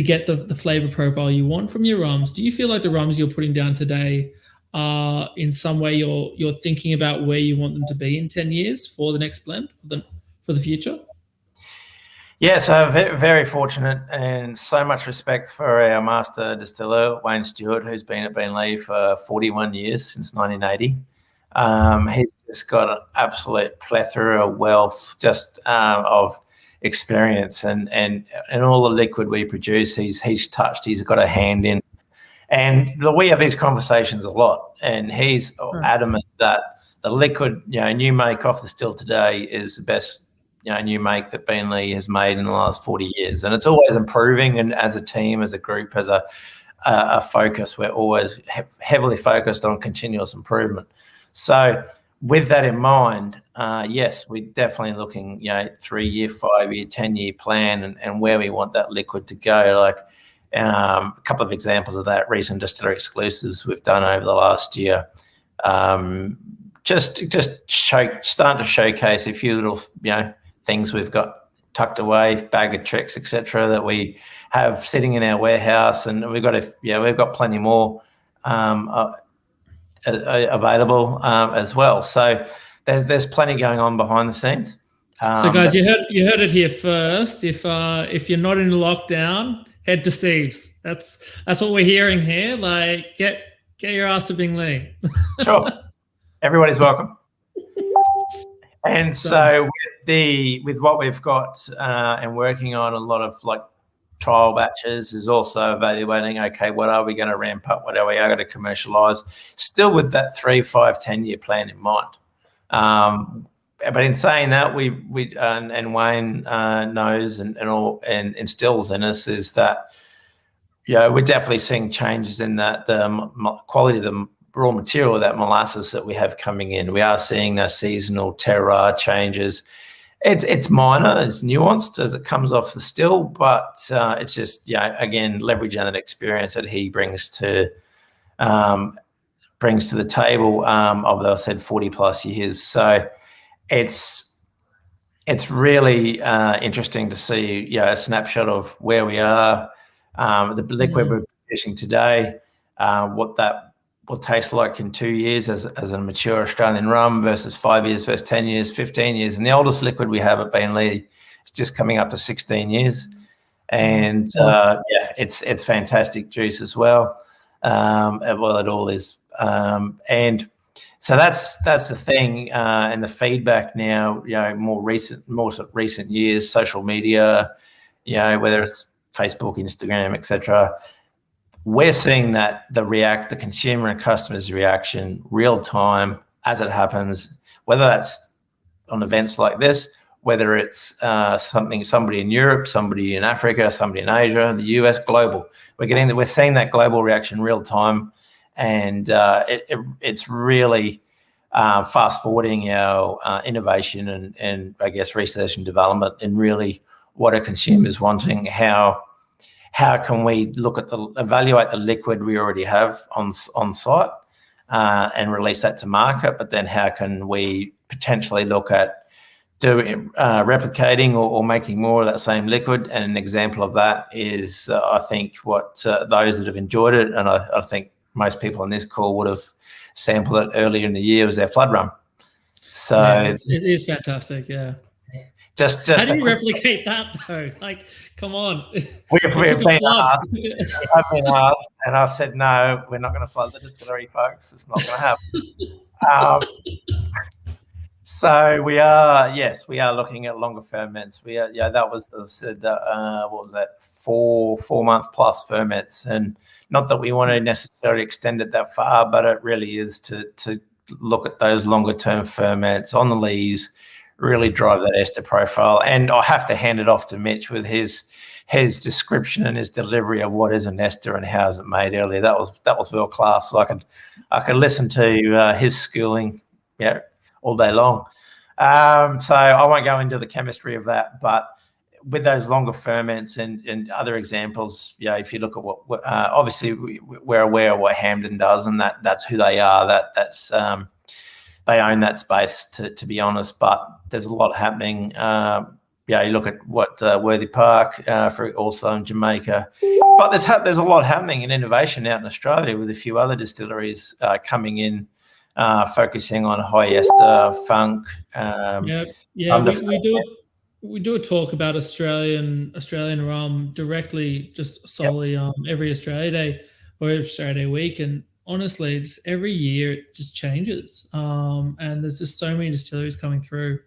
get the flavor profile you want from your rums, do you feel like the rums you're putting down today are in some way you're thinking about where you want them to be in 10 years for the next blend, for the future? Yeah, so very fortunate, and so much respect for our master distiller, Wayne Stewart, who's been at Bean Lee for 41 years, since 1980. He's just got an absolute plethora, wealth, just of experience, and all the liquid we produce, he's touched, he's got a hand in. And we have these conversations a lot, and he's adamant that the liquid, new make off the still today is the best new make that Beanley has made in the last 40 years, and it's always improving. And as a team, as a group, as a focus, we're always heavily focused on continuous improvement. So with that in mind, yes, we're definitely looking, 3-year, 5-year, 10-year plan and where we want that liquid to go. Like a couple of examples of that, recent distillery exclusives we've done over the last year. Just starting to showcase a few little, things we've got tucked away, bag of tricks, etc., that we have sitting in our warehouse, and we've got plenty more available as well. So there's plenty going on behind the scenes. So guys, you heard it here first. If you're not in lockdown, head to Steve's. That's what we're hearing here. Like get your ass to Beanley. Sure, everybody's welcome. And so with what we've got and working on, a lot of like trial batches is also evaluating, okay, what are we going to ramp up? What are we going to commercialize? Still with that 3, 5, 10-year plan in mind. But in saying that, we and Wayne knows and instills in us is that, we're definitely seeing changes in that the quality of the raw material, that molasses that we have coming in. We are seeing the seasonal terroir changes. It's minor, it's nuanced as it comes off the still, but it's just, again, leveraging that experience that he brings to the table of, I said, 40 plus years. So it's really interesting to see, a snapshot of where we are, the liquid we're producing today, what that will taste like in 2 years as a mature Australian rum versus 5 years versus 10 years, 15 years. And the oldest liquid we have at Beanley is just coming up to 16 years. And it's fantastic juice as well. Well, it all is. And so that's the thing. And the feedback now, more recent years, social media, whether it's Facebook, Instagram, etc. We're seeing that the consumer and customers' reaction real time as it happens, whether that's on events like this, whether it's somebody in Europe, somebody in Africa, somebody in Asia, the US, global. We're seeing that global reaction real time, and it's really fast forwarding our innovation and I guess research and development, and really what are consumers wanting, how can we evaluate the liquid we already have on site and release that to market, but then how can we potentially look at replicating or making more of that same liquid? And an example of that is, I think, what those that have enjoyed it, and I think most people on this call would have sampled it earlier in the year, was their flood rum. So it is fantastic, yeah. Just how do you replicate that though? Like, come on. We've been asked, and I've said no. We're not going to flood the distillery, folks. It's not going to happen. So we are looking at longer ferments. That was what was that? 4-month plus ferments, and not that we want to necessarily extend it that far, but it really is to look at those longer term ferments on the lees. Really drive that ester profile. And I have to hand it off to Mitch with his description and his delivery of what is an ester and how is it made earlier. That was world class. So I could listen to his schooling all day long. So I won't go into the chemistry of that, but with those longer ferments and other examples, if you look at what obviously we're aware of what Hamden does, and that's who they are. That's they own that space, to be honest, but there's a lot happening. You look at what Worthy Park, for also in Jamaica, but there's a lot happening in innovation out in Australia with a few other distilleries coming in, focusing on high ester, funk. We do a talk about Australian rum directly, just solely every Australia Day or every Australia Day week, and honestly, just every year it just changes. And there's just so many distilleries coming through.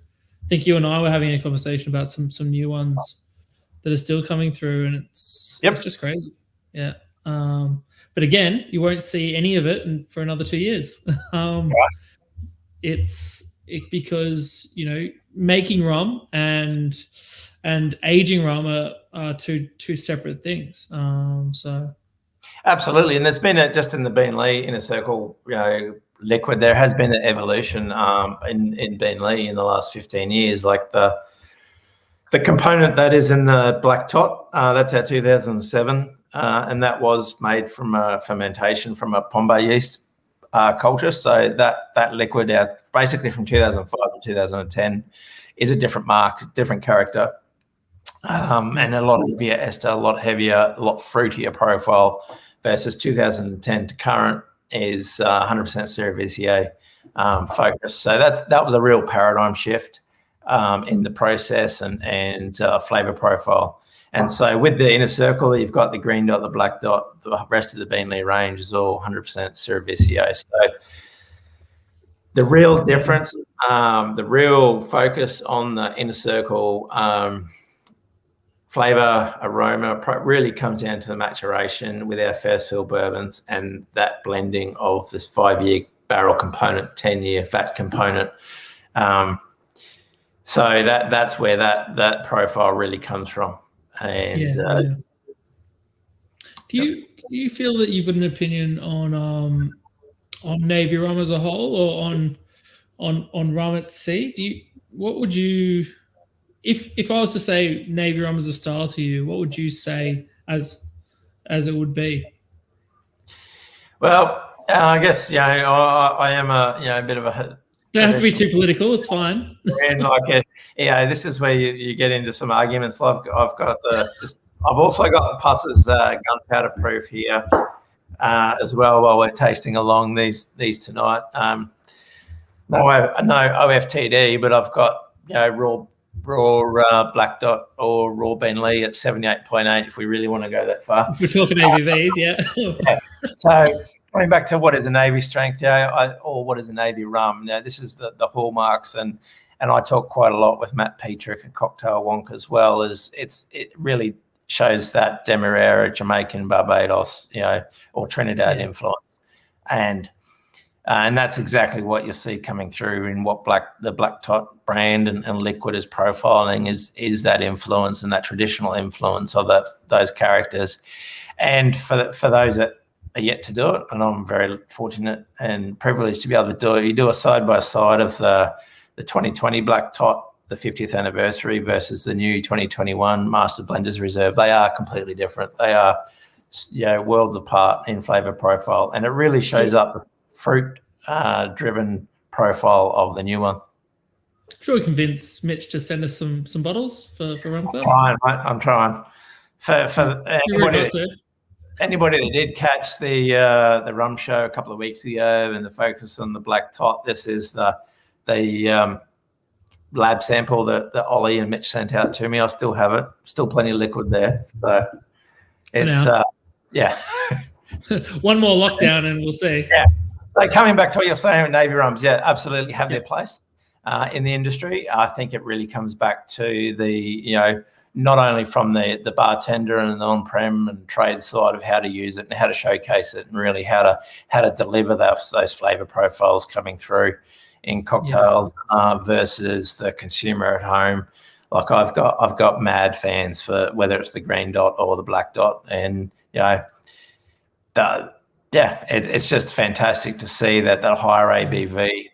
I think you and I were having a conversation about some new ones that are still coming through, and it's just crazy. Yeah. But again, you won't see any of it for another 2 years. It's because making rum and aging rum are two separate things. So absolutely, and there's been just in the Bean Lee Inner Circle, liquid. There has been an evolution in Bean Lee in the last 15 years. Like the component that is in the black tot, that's our 2007, and that was made from a fermentation from a Pombe yeast culture. So that liquid out basically from 2005 to 2010 is a different mark, different character, and a lot heavier ester, a lot heavier, a lot fruitier profile, versus 2010 to current is 100% Cerevisier focus. So that was a real paradigm shift in the process and flavor profile. And so with the Inner Circle, you've got the green dot, the black dot, the rest of the Bean Lee range is all 100% Cerevisier. So the real difference, the real focus on the Inner Circle flavor, aroma really comes down to the maturation with our first fill bourbons and that blending of this 5-year barrel component, 10-year fat component. So that's where that profile really comes from. And Do you feel that you've got an opinion on Navy rum as a whole, or on rum at sea? What would you, if I was to say Navy rum as a style to you, what would you say as it would be? Well, I guess I am a bit of a. Don't have to be too political. It's fine. And this is where you get into some arguments. I've also got the Puss's gunpowder proof here as well while we're tasting along these tonight. No OFTD, but I've got raw black dot or raw Bean Lee at 78.8 if we really want to go that far. We're talking ABVs, yeah. Yes. So coming back to what is a Navy strength, or what is a Navy rum. Now this is the hallmarks, and I talk quite a lot with Matt Petrick and Cocktail Wonk as well. It really shows that Demerara, Jamaican, Barbados, or Trinidad influence, and that's exactly what you see coming through in what the Black Tot brand and liquid is profiling is that influence and that traditional influence of those characters. And for those that are yet to do it, and I'm very fortunate and privileged to be able to do it, you do a side by side of the 2020 Black Tot, the 50th anniversary, versus the new 2021 Master Blenders Reserve. They are completely different. They are worlds apart in flavor profile, and it really shows up the fruit driven profile of the new one. Sure, we convince Mitch to send us some bottles for Rum Club. I'm trying. For anybody that did catch the rum show a couple of weeks ago and the focus on the Black Tot, this is the lab sample that Ollie and Mitch sent out to me. I still have it. Still plenty of liquid there. So it's one more lockdown and we'll see. Yeah. So coming back to what you're saying with Navy rums, absolutely have their place in the industry. I think it really comes back to the, not only from the bartender and the on-prem and trade side of how to use it and how to showcase it and really how to deliver those flavor profiles coming through in cocktails versus the consumer at home. Like I've got mad fans for whether it's the green dot or the black dot, and it's just fantastic to see that higher ABV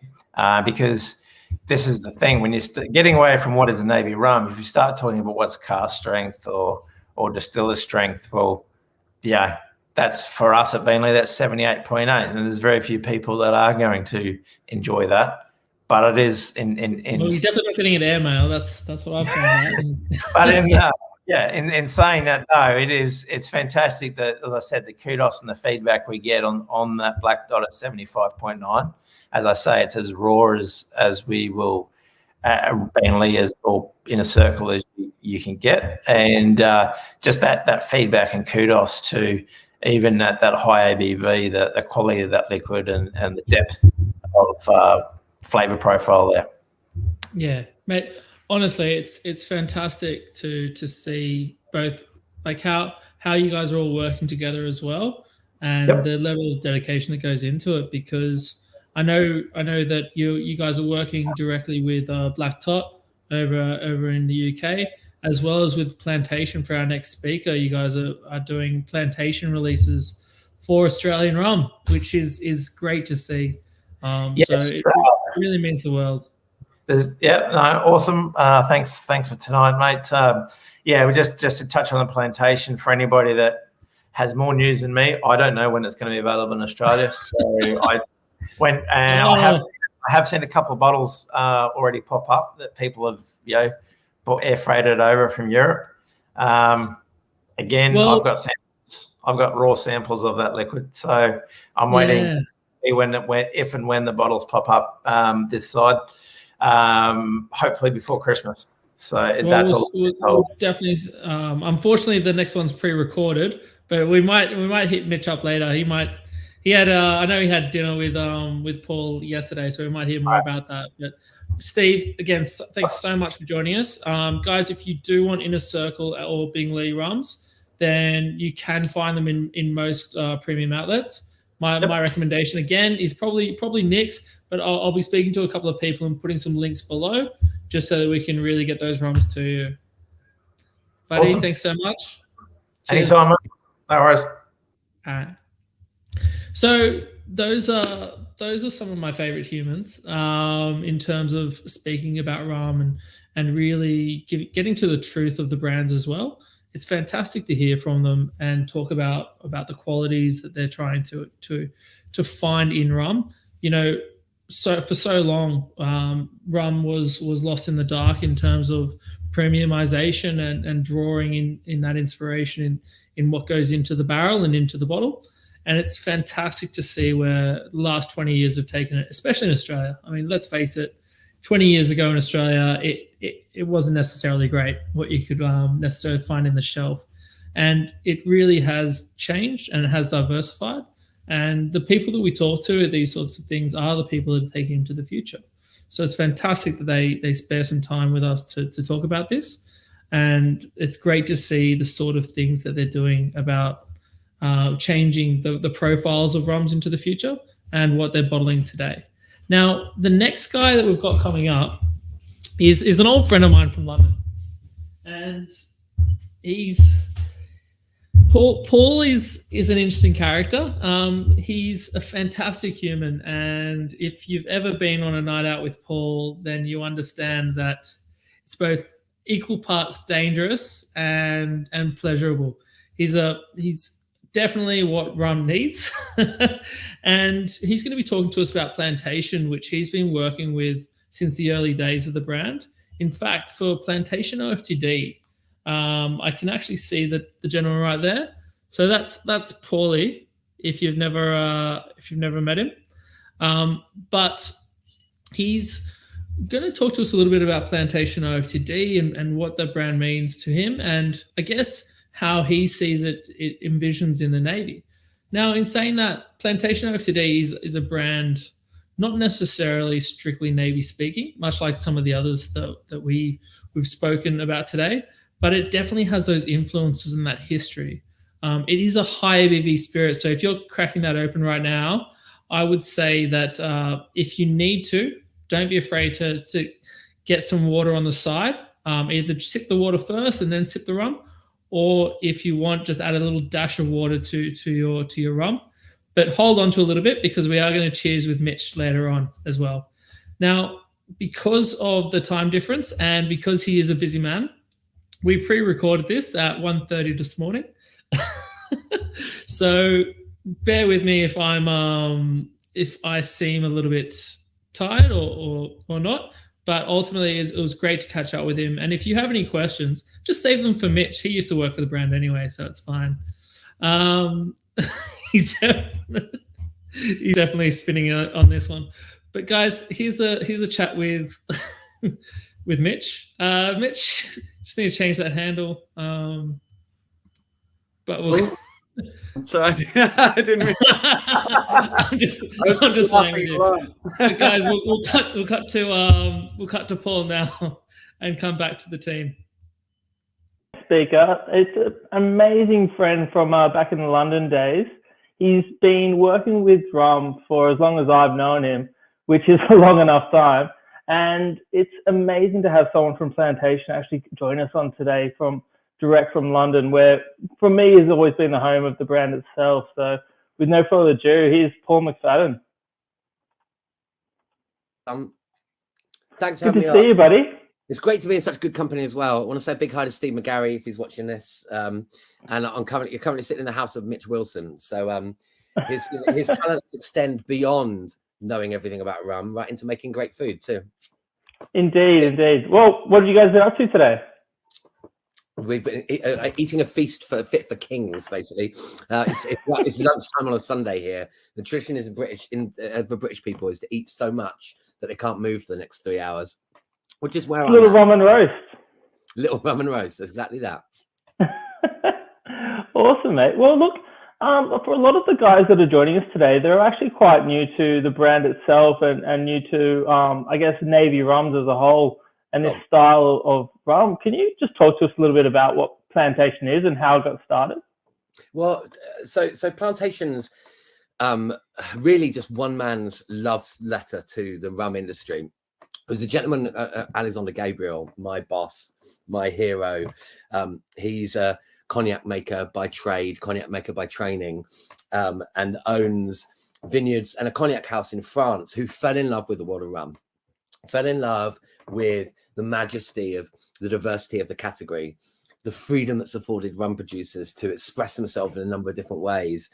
because this is the thing when you're getting away from what is a Navy rum. If you start talking about what's cask strength or distiller strength, well, that's for us at Bean Lee, that's 78.8, and there's very few people that are going to enjoy that. But it is in well, you're definitely not getting an airmail. That's what I've found. But in saying that, no, it's fantastic that, as I said, the kudos and the feedback we get on that black dot at 75.9. As I say, it's as raw as we will Bean Lee or Inner Circle as you can get, and just that feedback and kudos to even that high ABV, the quality of that liquid and the depth of flavor profile there. Yeah, mate. Honestly, it's fantastic to see both like how you guys are all working together as well, and the level of dedication that goes into it. Because I know that you guys are working directly with Black Tot over in the UK, as well as with Plantation for our next speaker. You guys are doing Plantation releases for Australian rum, which is great to see. Yes, so it really means the world. Awesome. Thanks for tonight, mate. We just to touch on the Plantation for anybody that has more news than me. I don't know when it's going to be available in Australia, so I have seen a couple of bottles already pop up that people have air freighted over from Europe. Again, I've got samples. I've got raw samples of that liquid, so I'm waiting to see if and when the bottles pop up this side. Hopefully before Christmas. So that's all. We'll definitely. Unfortunately, the next one's pre-recorded, but we might hit Mitch up later. He had. I know he had dinner with Paul yesterday, so we might hear more about that. But Steve, again, thanks so much for joining us, guys. If you do want Inner Circle or Bingley rums, then you can find them in most premium outlets. My recommendation again is probably Nick's. But I'll be speaking to a couple of people and putting some links below just so that we can really get those rums to you. Buddy, awesome. Thanks so much. Anytime. No worries. All right. So those are some of my favorite humans in terms of speaking about rum and really getting to the truth of the brands as well. It's fantastic to hear from them and talk about the qualities that they're trying to find in rum. So for so long, rum was lost in the dark in terms of premiumization and drawing in that inspiration in what goes into the barrel and into the bottle. And it's fantastic to see where the last 20 years have taken it, especially in Australia. I mean, let's face it, 20 years ago in Australia, it wasn't necessarily great what you could necessarily find in the shelf. And it really has changed and it has diversified. And the people that we talk to at these sorts of things are the people that are taking them to the future. So it's fantastic that they spare some time with us to talk about this. And it's great to see the sort of things that they're doing about changing the profiles of rums into the future and what they're bottling today. Now, the next guy that we've got coming up is an old friend of mine from London. And Paul is an interesting character. He's a fantastic human, and if you've ever been on a night out with Paul, then you understand that it's both equal parts dangerous and pleasurable. He's definitely what rum needs, and he's going to be talking to us about Plantation, which he's been working with since the early days of the brand. In fact, for Plantation OFTD, I can actually see the gentleman right there. So that's Paulie. If you've never met him, but he's going to talk to us a little bit about Plantation OFTD and what the brand means to him, and I guess how he sees it envisions in the Navy. Now, in saying that, Plantation OFTD is a brand not necessarily strictly Navy speaking, much like some of the others that we've spoken about today. But it definitely has those influences in that history. It is a high ABV spirit. So if you're cracking that open right now, I would say that if you need to, don't be afraid to get some water on the side. Either sip the water first and then sip the rum, or if you want, just add a little dash of water to your rum. But hold on to a little bit because we are going to cheers with Mitch later on as well. Now, because of the time difference and because he is a busy man, we pre-recorded this at 1:30 this morning. So bear with me if I seem a little bit tired or not. But ultimately, it was great to catch up with him. And if you have any questions, just save them for Mitch. He used to work for the brand anyway, so it's fine. He's definitely spinning on this one. But guys, here's a chat with with Mitch. Mitch, just need to change that handle. But we'll. Sorry, I didn't. I'm just playing with you. But guys, we'll cut to Paul now and come back to the team. Speaker, it's an amazing friend from back in the London days. he's been working with rum for as long as I've known him, which is a long enough time. And it's amazing to have someone from Plantation actually join us on today direct from London, where for me has always been the home of the brand itself. So with no further ado, here's Paul McFadden. Thanks for Good having to me see you, buddy. It's great to be in such good company as well. I want to say a big hi to Steve McGarry if he's watching this. And you're currently sitting in the house of Mitch Wilson. So his talents extend beyond knowing everything about rum, right into making great food too. Indeed. Well, what have you guys been up to today? We've been eating a feast fit for kings, basically. It's lunchtime on a Sunday here. The tradition is for British people is to eat so much that they can't move for the next 3 hours, which is where I'm Little rum and roast. Little rum and roast, exactly that. Awesome, mate. Well, look, for a lot of the guys that are joining us today, they're actually quite new to the brand itself and new to, I guess, Navy rums as a whole and this style of rum. Can you just talk to us a little bit about what Plantation is and how it got started? Well, so Plantation's really just one man's love letter to the rum industry. It was a gentleman, Alexander Gabriel, my boss, my hero. He's a cognac maker by trade, cognac maker by training, and owns vineyards and a cognac house in France, who fell in love with the world of rum, fell in love with the majesty of the diversity of the category, the freedom that's afforded rum producers to express themselves in a number of different ways,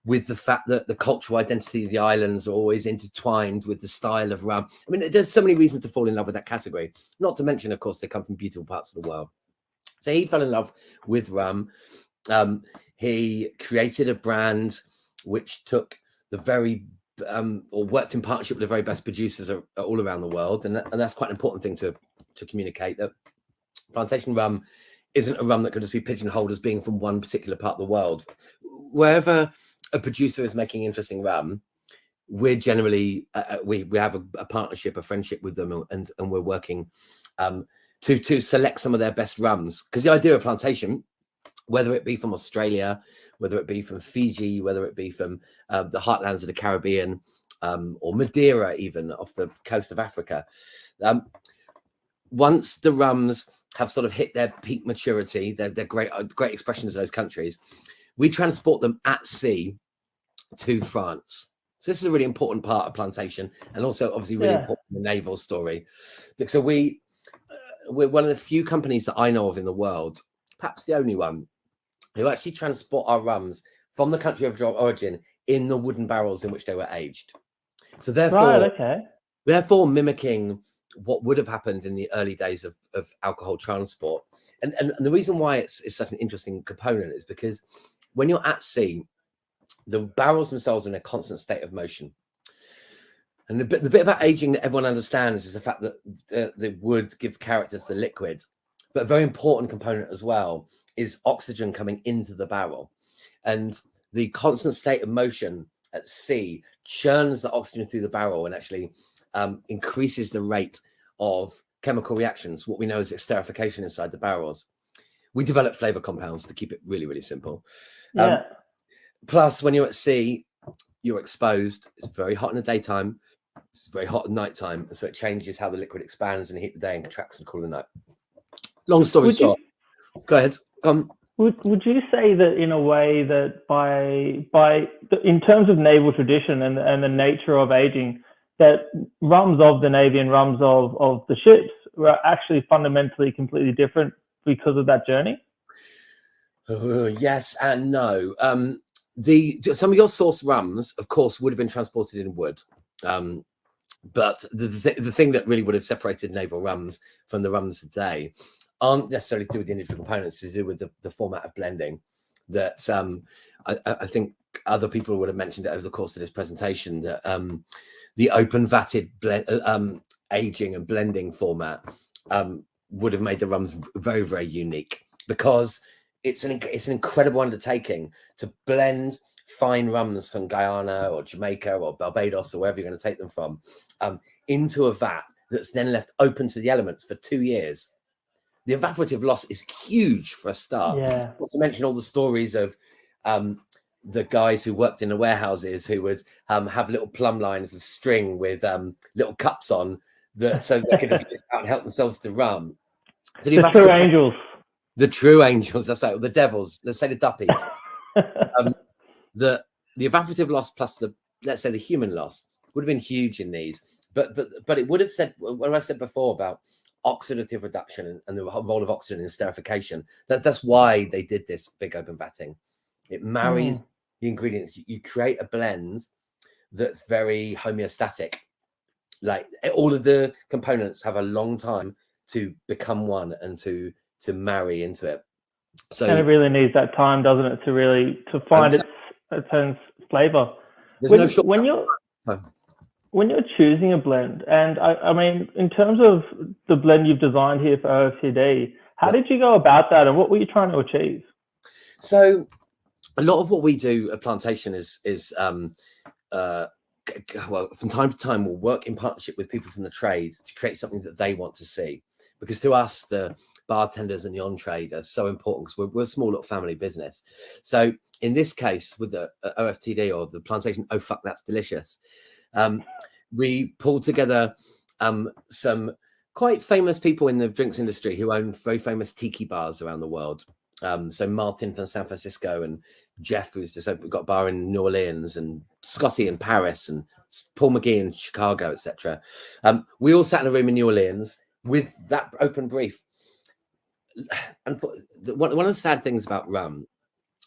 with the fact that the cultural identity of the islands are always intertwined with the style of rum. I mean, there's so many reasons to fall in love with that category, not to mention, of course, they come from beautiful parts of the world. So he fell in love with rum. He created a brand which took the very, or worked in partnership with the very best producers all around the world. And that's quite an important thing to communicate, that Plantation rum isn't a rum that can just be pigeonholed as being from one particular part of the world. Wherever a producer is making interesting rum, we're generally, we have a partnership, a friendship with them, and we're working to select some of their best rums. Because the idea of Plantation, whether it be from Australia, whether it be from Fiji, whether it be from the heartlands of the Caribbean, or Madeira, even off the coast of Africa, once the rums have sort of hit their peak maturity, they're great expressions of those countries, we transport them at sea to France. So this is a really important part of Plantation, and also obviously really important in the naval story. So we're one of the few companies that I know of in the world, perhaps the only one, who actually transport our rums from the country of origin in the wooden barrels in which they were aged. So therefore mimicking what would have happened in the early days of alcohol transport. And the reason why it's such an interesting component is because when you're at sea, the barrels themselves are in a constant state of motion. And the bit about aging that everyone understands is the fact that the wood gives character to the liquid. But a very important component as well is oxygen coming into the barrel. And the constant state of motion at sea churns the oxygen through the barrel and actually increases the rate of chemical reactions, what we know as esterification inside the barrels. We develop flavor compounds to keep it really, really simple. Plus, when you're at sea, you're exposed. It's very hot in the daytime. It's very hot at nighttime. And so it changes how the liquid expands and heat the day and contracts and cool the night. Long story short. Go ahead. Would you say that in a way that in terms of naval tradition and the nature of aging, that rums of the Navy and rums of the ships were actually fundamentally completely different because of that journey? Yes and no. Some of your source rums, of course, would have been transported in wood. But the thing that really would have separated naval rums from the rums today aren't necessarily to do with the individual components, to do with the format of blending. That I think other people would have mentioned it over the course of this presentation, that the open vatted aging and blending format would have made the rums very, very unique, because it's an incredible undertaking to blend fine rums from Guyana or Jamaica or Barbados or wherever you're going to take them from into a vat that's then left open to the elements for 2 years. The evaporative loss is huge for a start. Not to mention all the stories of the guys who worked in the warehouses who would have little plumb lines of string with little cups on that, so they could just lift out and help themselves to rum. So The true angels. The true angels, that's right. The devils, let's say the duppies. The evaporative loss plus the, let's say, the human loss would have been huge in these. But it would have said, what I said before about oxidative reduction and the role of oxygen in esterification, that's why they did this big open vatting. It marries the ingredients. You create a blend that's very homeostatic. Like all of the components have a long time to become one and to marry into it. So, and it really needs that time, doesn't it, to find its own flavor. When you're choosing a blend, and I mean, in terms of the blend you've designed here for OFTD, how did you go about that, and what were you trying to achieve? So a lot of what we do at Plantation is well, from time to time, we'll work in partnership with people from the trade to create something that they want to see. Because to us, the bartenders and the on-trade are so important because we're a small little family business. So in this case, with the OFTD or the Plantation, oh fuck, that's delicious. We pulled together some quite famous people in the drinks industry who own very famous tiki bars around the world. So Martin from San Francisco and Jeff, who's just got a bar in New Orleans, and Scotty in Paris and Paul McGee in Chicago, etc. We all sat in a room in New Orleans with that open brief. And one of the sad things about rum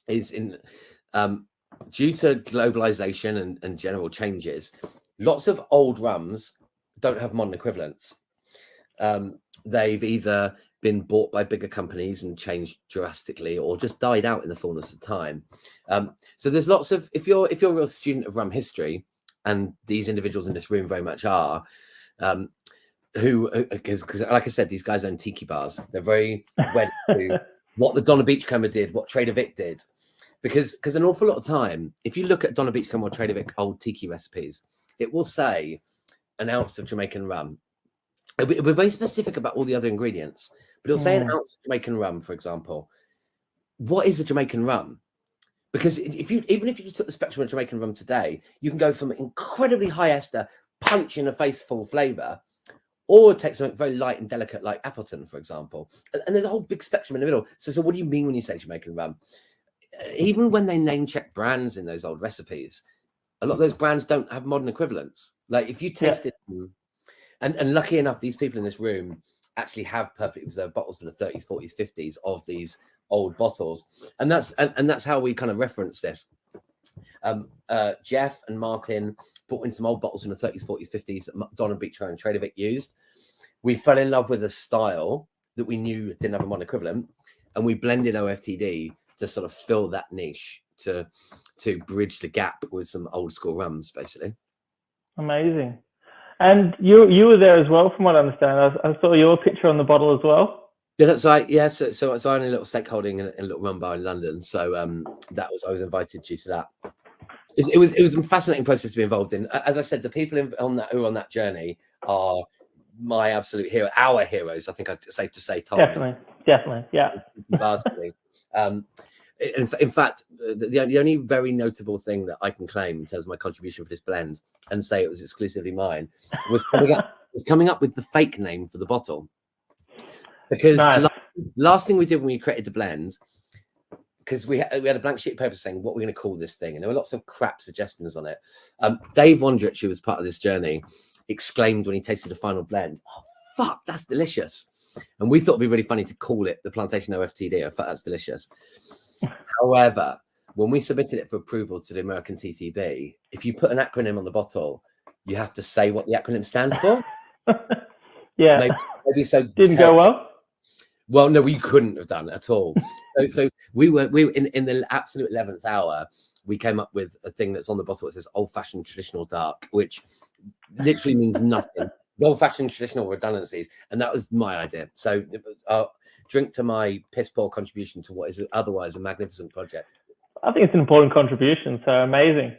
is due to globalization and general changes, lots of old rums don't have modern equivalents. They've either been bought by bigger companies and changed drastically, or just died out in the fullness of time. So there's lots of, if you're a real student of rum history, and these individuals in this room very much are, because like I said, these guys own tiki bars. They're very wed to what the Donna Beachcomber did, what Trader Vic did, because an awful lot of time, if you look at Donna Beachcomber or Trader Vic old tiki recipes, it will say an ounce of Jamaican rum. It'll be very specific about all the other ingredients, but it'll say an ounce of Jamaican rum, for example. What is a Jamaican rum? Because even if you took the spectrum of Jamaican rum today, you can go from incredibly high ester, punch in a face full flavor, or take something very light and delicate like Appleton, for example. And there's a whole big spectrum in the middle. So what do you mean when you say Jamaican rum? Even when they name check brands in those old recipes, a lot of those brands don't have modern equivalents. Like if you tasted them, and lucky enough, these people in this room actually have perfectly reserved bottles from the 30s, 40s, 50s of these old bottles. And that's how we kind of reference this. Jeff and Martin brought in some old bottles from the 30s, 40s, 50s that Donna Beachcomber and Trader Vic used. We fell in love with a style that we knew didn't have a modern equivalent, and we blended OFTD to sort of fill that niche, to bridge the gap with some old school rums, basically. Amazing. And you were there as well, from what I understand. I saw your picture on the bottle as well. Yeah, that's right. Yeah, so I own a little stakeholding in a little rum bar in London. So I was invited due to that. It was a fascinating process to be involved in. As I said, the people who are on that journey are my absolute hero, our heroes. I think it's safe to say, Tom. Definitely, yeah. In fact, the only very notable thing that I can claim in terms of my contribution for this blend and say it was exclusively mine was coming up with the fake name for the bottle. Because last thing we did when we created the blend, because we had a blank sheet of paper saying what we're going to call this thing, and there were lots of crap suggestions on it. Dave Wondrich, who was part of this journey, exclaimed when he tasted the final blend, "Oh, fuck, that's delicious." And we thought it'd be really funny to call it the Plantation OFTD. Oh, fuck, that's delicious. However, when we submitted it for approval to the American TTB, if you put an acronym on the bottle, you have to say what the acronym stands for. Yeah. Maybe so. Didn't go well? Well, no, we couldn't have done at all. So we were in the absolute 11th hour, we came up with a thing that's on the bottle that says old-fashioned traditional dark, which literally means nothing. Old-fashioned traditional redundancies, and that was my idea. So drink to my piss poor contribution to what is otherwise a magnificent project. I think it's an important contribution, so amazing.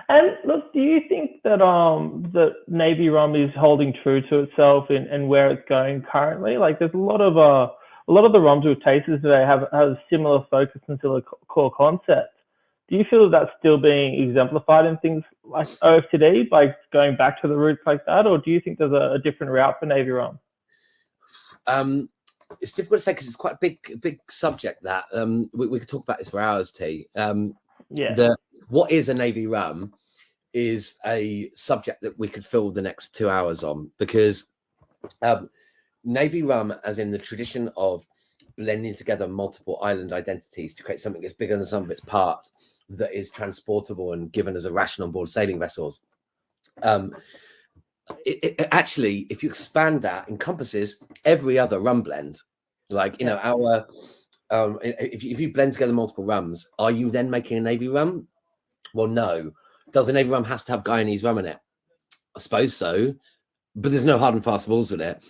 And look, do you think that the Navy rum is holding true to itself and where it's going currently? Like, there's a lot of a lot of the rums we've tasted today have a similar focus and similar core concept. Do you feel that that's still being exemplified in things like OFTD by going back to the roots like that, or do you think there's a different route for Navy rum? It's difficult to say because it's quite a big subject that we could talk about this for hours, T. What is a Navy rum is a subject that we could fill the next 2 hours on, because Navy rum, as in the tradition of blending together multiple island identities to create something that's bigger than some of its parts, that is transportable and given as a ration on board sailing vessels. It actually, if you expand that, encompasses every other rum blend. Like, you know, our if you blend together multiple rums, are you then making a Navy rum? Well, no. Does a Navy rum has to have Guyanese rum in it? I suppose so, but there's no hard and fast rules with it.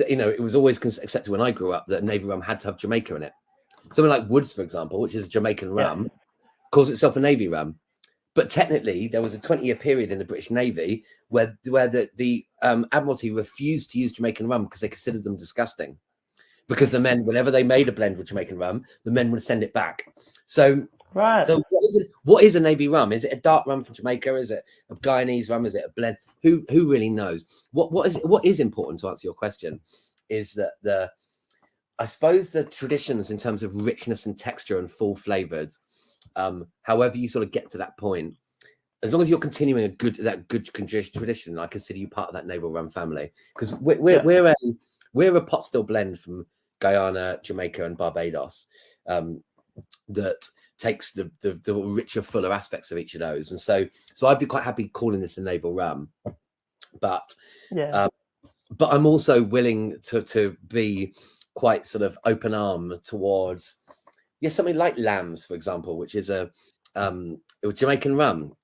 You know, it was always accepted when I grew up that Navy rum had to have Jamaica in it. Something like Woods, for example, which is Jamaican rum, calls itself a Navy rum. But technically, there was a 20-year period in the British Navy where the Admiralty refused to use Jamaican rum because they considered them disgusting. Because the men, whenever they made a blend with Jamaican rum, the men would send it back. So, So what is a Navy rum? Is it a dark rum from Jamaica? Is it a Guyanese rum? Is it a blend? Who really knows? What is important, to answer your question, is that I suppose the traditions in terms of richness and texture and full flavors, however you sort of get to that point, as long as you're continuing that good tradition, I consider you part of that naval rum family, because we're a pot still blend from Guyana, Jamaica, and Barbados that takes the richer, fuller aspects of each of those, and so I'd be quite happy calling this a naval rum, but I'm also willing to be quite sort of open arm towards something like Lambs, for example, which is a Jamaican rum,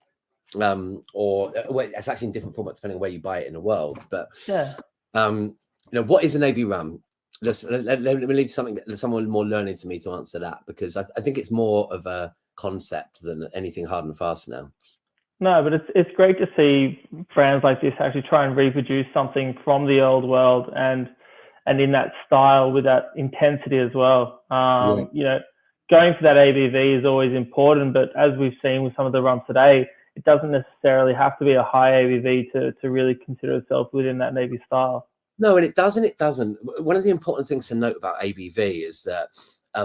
or it's actually in different formats depending on where you buy it in the world. But you know, what is a Navy rum? Let me leave someone more learning to me to answer that, because I think it's more of a concept than anything hard and fast now. No, but it's great to see brands like this actually try and reproduce something from the old world and in that style with that intensity as well. You know, going for that ABV is always important, but as we've seen with some of the rums today, it doesn't necessarily have to be a high ABV to really consider itself within that Navy style. No, and it doesn't. One of the important things to note about ABV is that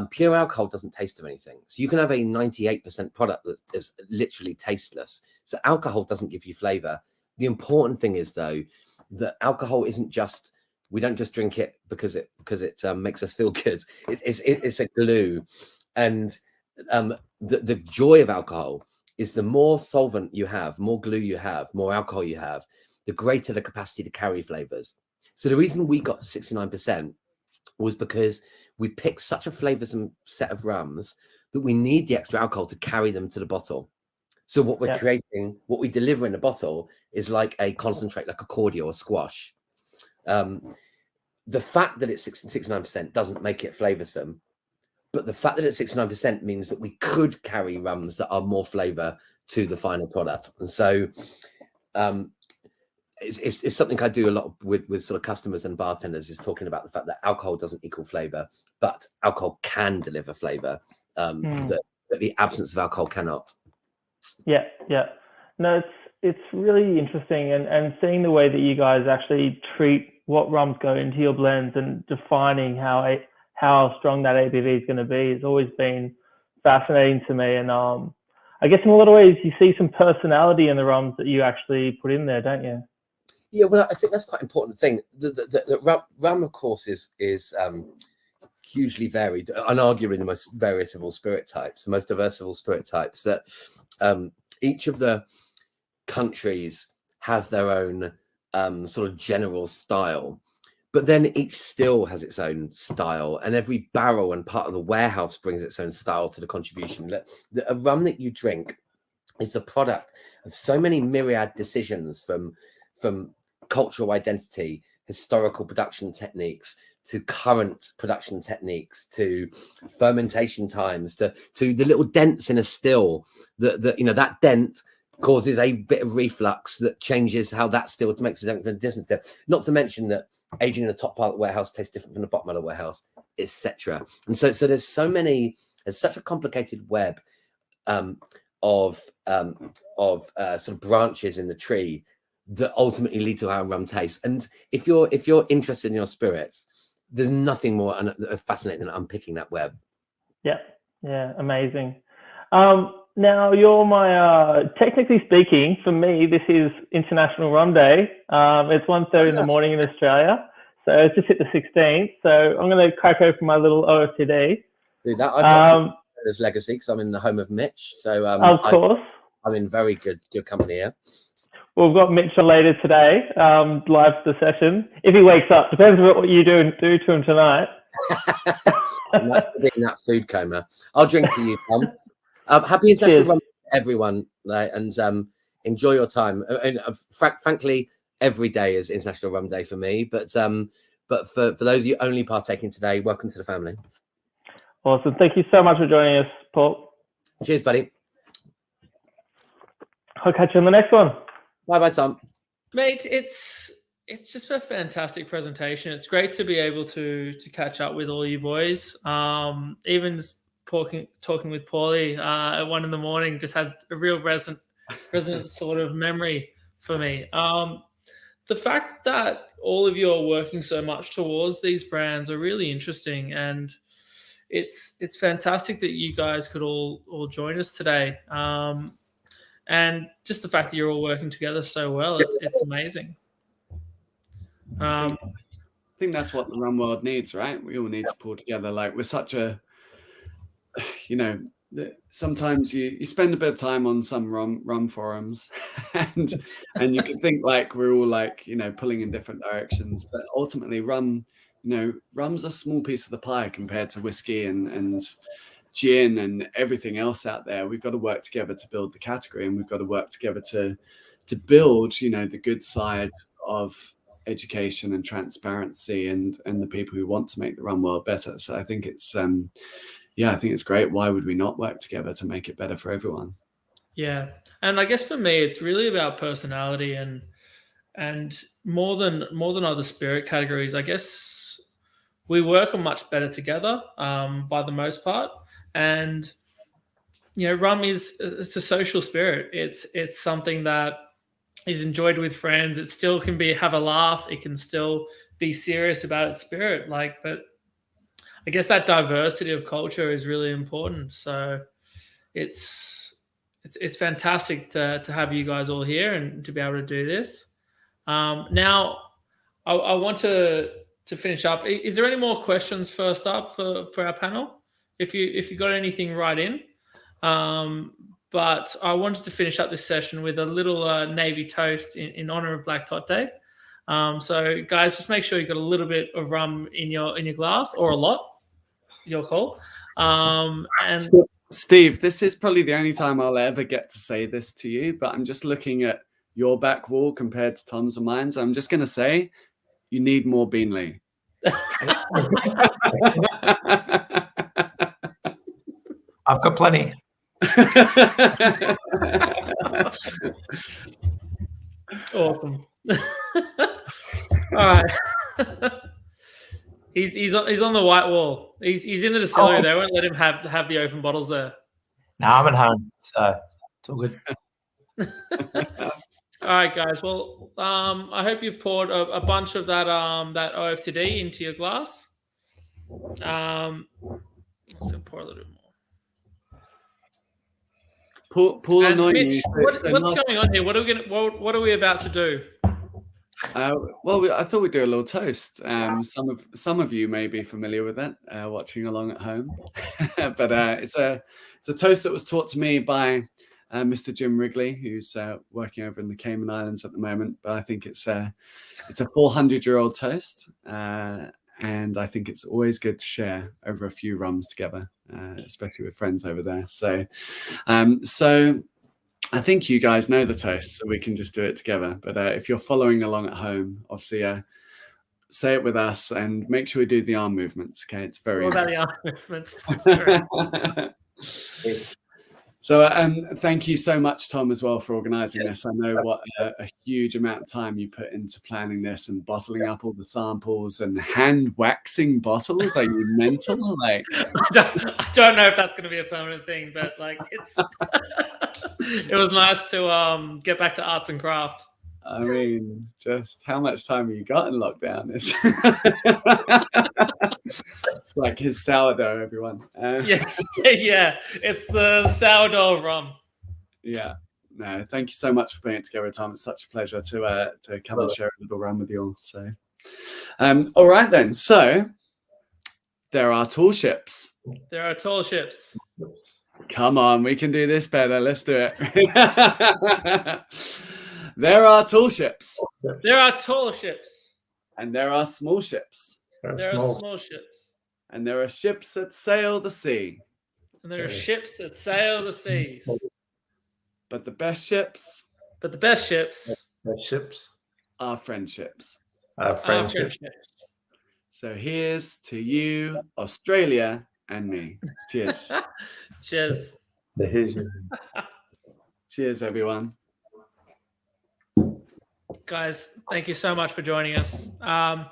pure alcohol doesn't taste of anything. So you can have a 98% product that is literally tasteless. So alcohol doesn't give you flavor. The important thing is, though, that alcohol isn't just, we don't just drink it because it makes us feel good. It's a glue. And the joy of alcohol is the more solvent you have, more glue you have, more alcohol you have, the greater the capacity to carry flavors. So the reason we got to 69% was because we picked such a flavoursome set of rums that we need the extra alcohol to carry them to the bottle. So what we're creating, what we deliver in the bottle is like a concentrate, like a cordial or squash. The fact that it's 69% doesn't make it flavoursome, but the fact that it's 69% means that we could carry rums that are more flavour to the final product. And so it's something I do a lot with sort of customers and bartenders, is talking about the fact that alcohol doesn't equal flavour, but alcohol can deliver flavour that the absence of alcohol cannot. Yeah. No, it's really interesting, and seeing the way that you guys actually treat what rums go into your blends and defining how strong that ABV is going to be has always been fascinating to me. And I guess in a lot of ways you see some personality in the rums that you actually put in there, don't you? Yeah, well, I think that's quite an important thing. The rum, of course, is hugely varied, and arguably the most various of all spirit types, the most diverse of all spirit types. That each of the countries have their own sort of general style, but then each still has its own style, and every barrel and part of the warehouse brings its own style to the contribution. A rum that you drink is the product of so many myriad decisions, from cultural identity, historical production techniques, to current production techniques, to fermentation times, to the little dents in a still that you know, that dent causes a bit of reflux that changes how that still makes a different distance. Not to mention that aging in the top part of the warehouse tastes different from the bottom of the warehouse. etc. And so there's such a complicated web of sort of branches in the tree that ultimately lead to our rum taste. And if you're interested in your spirits, there's nothing more fascinating than unpicking that web. Yeah, amazing. Now you're my technically speaking, for me this is International Rum Day. It's 1:30 in the morning in Australia, so it's just hit the 16th. So I'm going to crack open my little OFTD. Do that. I've got this legacy because I'm in the home of Mitch, so of course I'm in very good company here. Well, we've got Mitch on later today, live the session. If he wakes up, depends on what you do to him tonight. He must be in that food coma. I'll drink to you, Tom. Happy International Rum Day, everyone, and enjoy your time. And frankly, every day is International Rum Day for me. But for those of you only partaking today, welcome to the family. Awesome. Thank you so much for joining us, Paul. Cheers, buddy. I'll catch you on the next one. Bye, Tom. Mate, it's just a fantastic presentation. It's great to be able to catch up with all you boys. Even just talking with Paulie at 1 a.m. just had a real resonant sort of memory for me. The fact that all of you are working so much towards these brands are really interesting, and it's fantastic that you guys could all join us today. And just the fact that you're all working together so well, it's amazing. I think that's what the rum world needs, right? We all need to pull together. Like, we're such a, sometimes you spend a bit of time on some rum forums and you can think like we're all like, pulling in different directions, but ultimately rum's a small piece of the pie compared to whiskey and gin and everything else out there. We've got to work together to build the category, and we've got to work together to build, the good side of education and transparency and the people who want to make the rum world better. So I think it's I think it's great. Why would we not work together to make it better for everyone? Yeah. And I guess for me, it's really about personality and more than other spirit categories. I guess we work much better together by the most part. And rum it's a social spirit. It's something that is enjoyed with friends. It still can have a laugh. It can still be serious about its spirit. But I guess that diversity of culture is really important. So it's fantastic to have you guys all here and to be able to do this. Now I want to finish up. Is there any more questions first up for our panel? If you got anything, right in. But I wanted to finish up this session with a little Navy toast in honor of Black Tot Day. So guys, just make sure you got a little bit of rum in your glass, or a lot. Your call. And Steve, this is probably the only time I'll ever get to say this to you, but I'm just looking at your back wall compared to Tom's and mine. So I'm just going to say, you need more Beanley. I've got plenty. Awesome. All right. He's on the white wall. He's in the distillery. They won't let him have the open bottles there. No, I'm at home, so it's all good. All right, guys. Well, I hope you poured a bunch of that OFTD into your glass. I'm just gonna pour a little bit more. Paul, Mitch, what's going on here? What are we about to do? Well, I thought we'd do a little toast. Some of you may be familiar with it, watching along at home, but it's a toast that was taught to me by Mr. Jim Wrigley, who's working over in the Cayman Islands at the moment. But I think it's a 400-year-old toast, and I think it's always good to share over a few rums together, especially with friends over there. So I think you guys know the toast, so we can just do it together. But if you're following along at home, obviously say it with us and make sure we do the arm movements. Okay, it's very What about the arm movements? That's great. So thank you so much, Tom, as well, for organising this. I know what a huge amount of time you put into planning this and bottling up all the samples and hand waxing bottles. Are you mental? Like, I don't know if that's going to be a permanent thing, but like it's it was nice to get back to arts and craft. I mean, just how much time have you got in lockdown? It's like his sourdough, everyone. Yeah, it's the sourdough rum. Yeah, no, thank you so much for putting it together, Tom. It's such a pleasure to come and share a little rum with you all. So, all right then. So, there are tall ships. There are tall ships. Come on, we can do this better. Let's do it. There are tall ships. There are tall ships. And there are small ships. There are small ships. And there are ships that sail the sea. And there are ships that sail the seas. But the best ships. But the best ships. Are friendships. Are friendships. So here's to you, Australia, and me. Cheers. Cheers. Cheers, everyone. Guys, thank you so much for joining us. To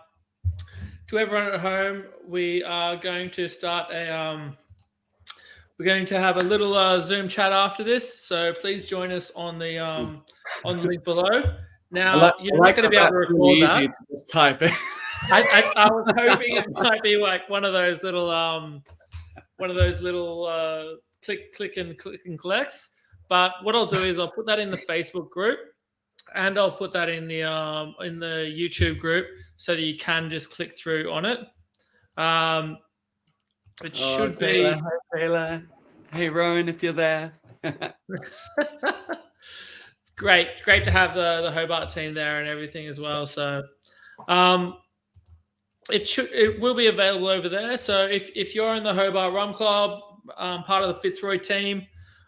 everyone at home, we are going to start we're going to have a little Zoom chat after this. So please join us on the link below. Now you're not going to be able to record that. To just type it. I was hoping it might be like one of those little click and collects. But what I'll do is I'll put that in the Facebook group. And I'll put that in the YouTube group so that you can just click through on it. It should be. Hi, Taylor. Hey, Rowan, if you're there. Great to have the Hobart team there and everything as well. So, it will be available over there. So if you're in the Hobart Rum Club, part of the Fitzroy team.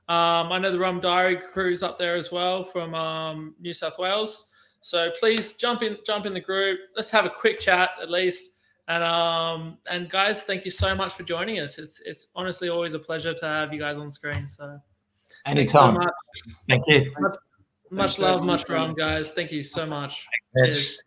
I know the Rum Diary crew's up there as well from New South Wales. So please jump in the group. Let's have a quick chat at least. And guys, thank you so much for joining us. It's honestly always a pleasure to have you guys on screen. So anytime. Thanks so much. Thank you. Much love, much rum, guys. Thank you so much. Cheers.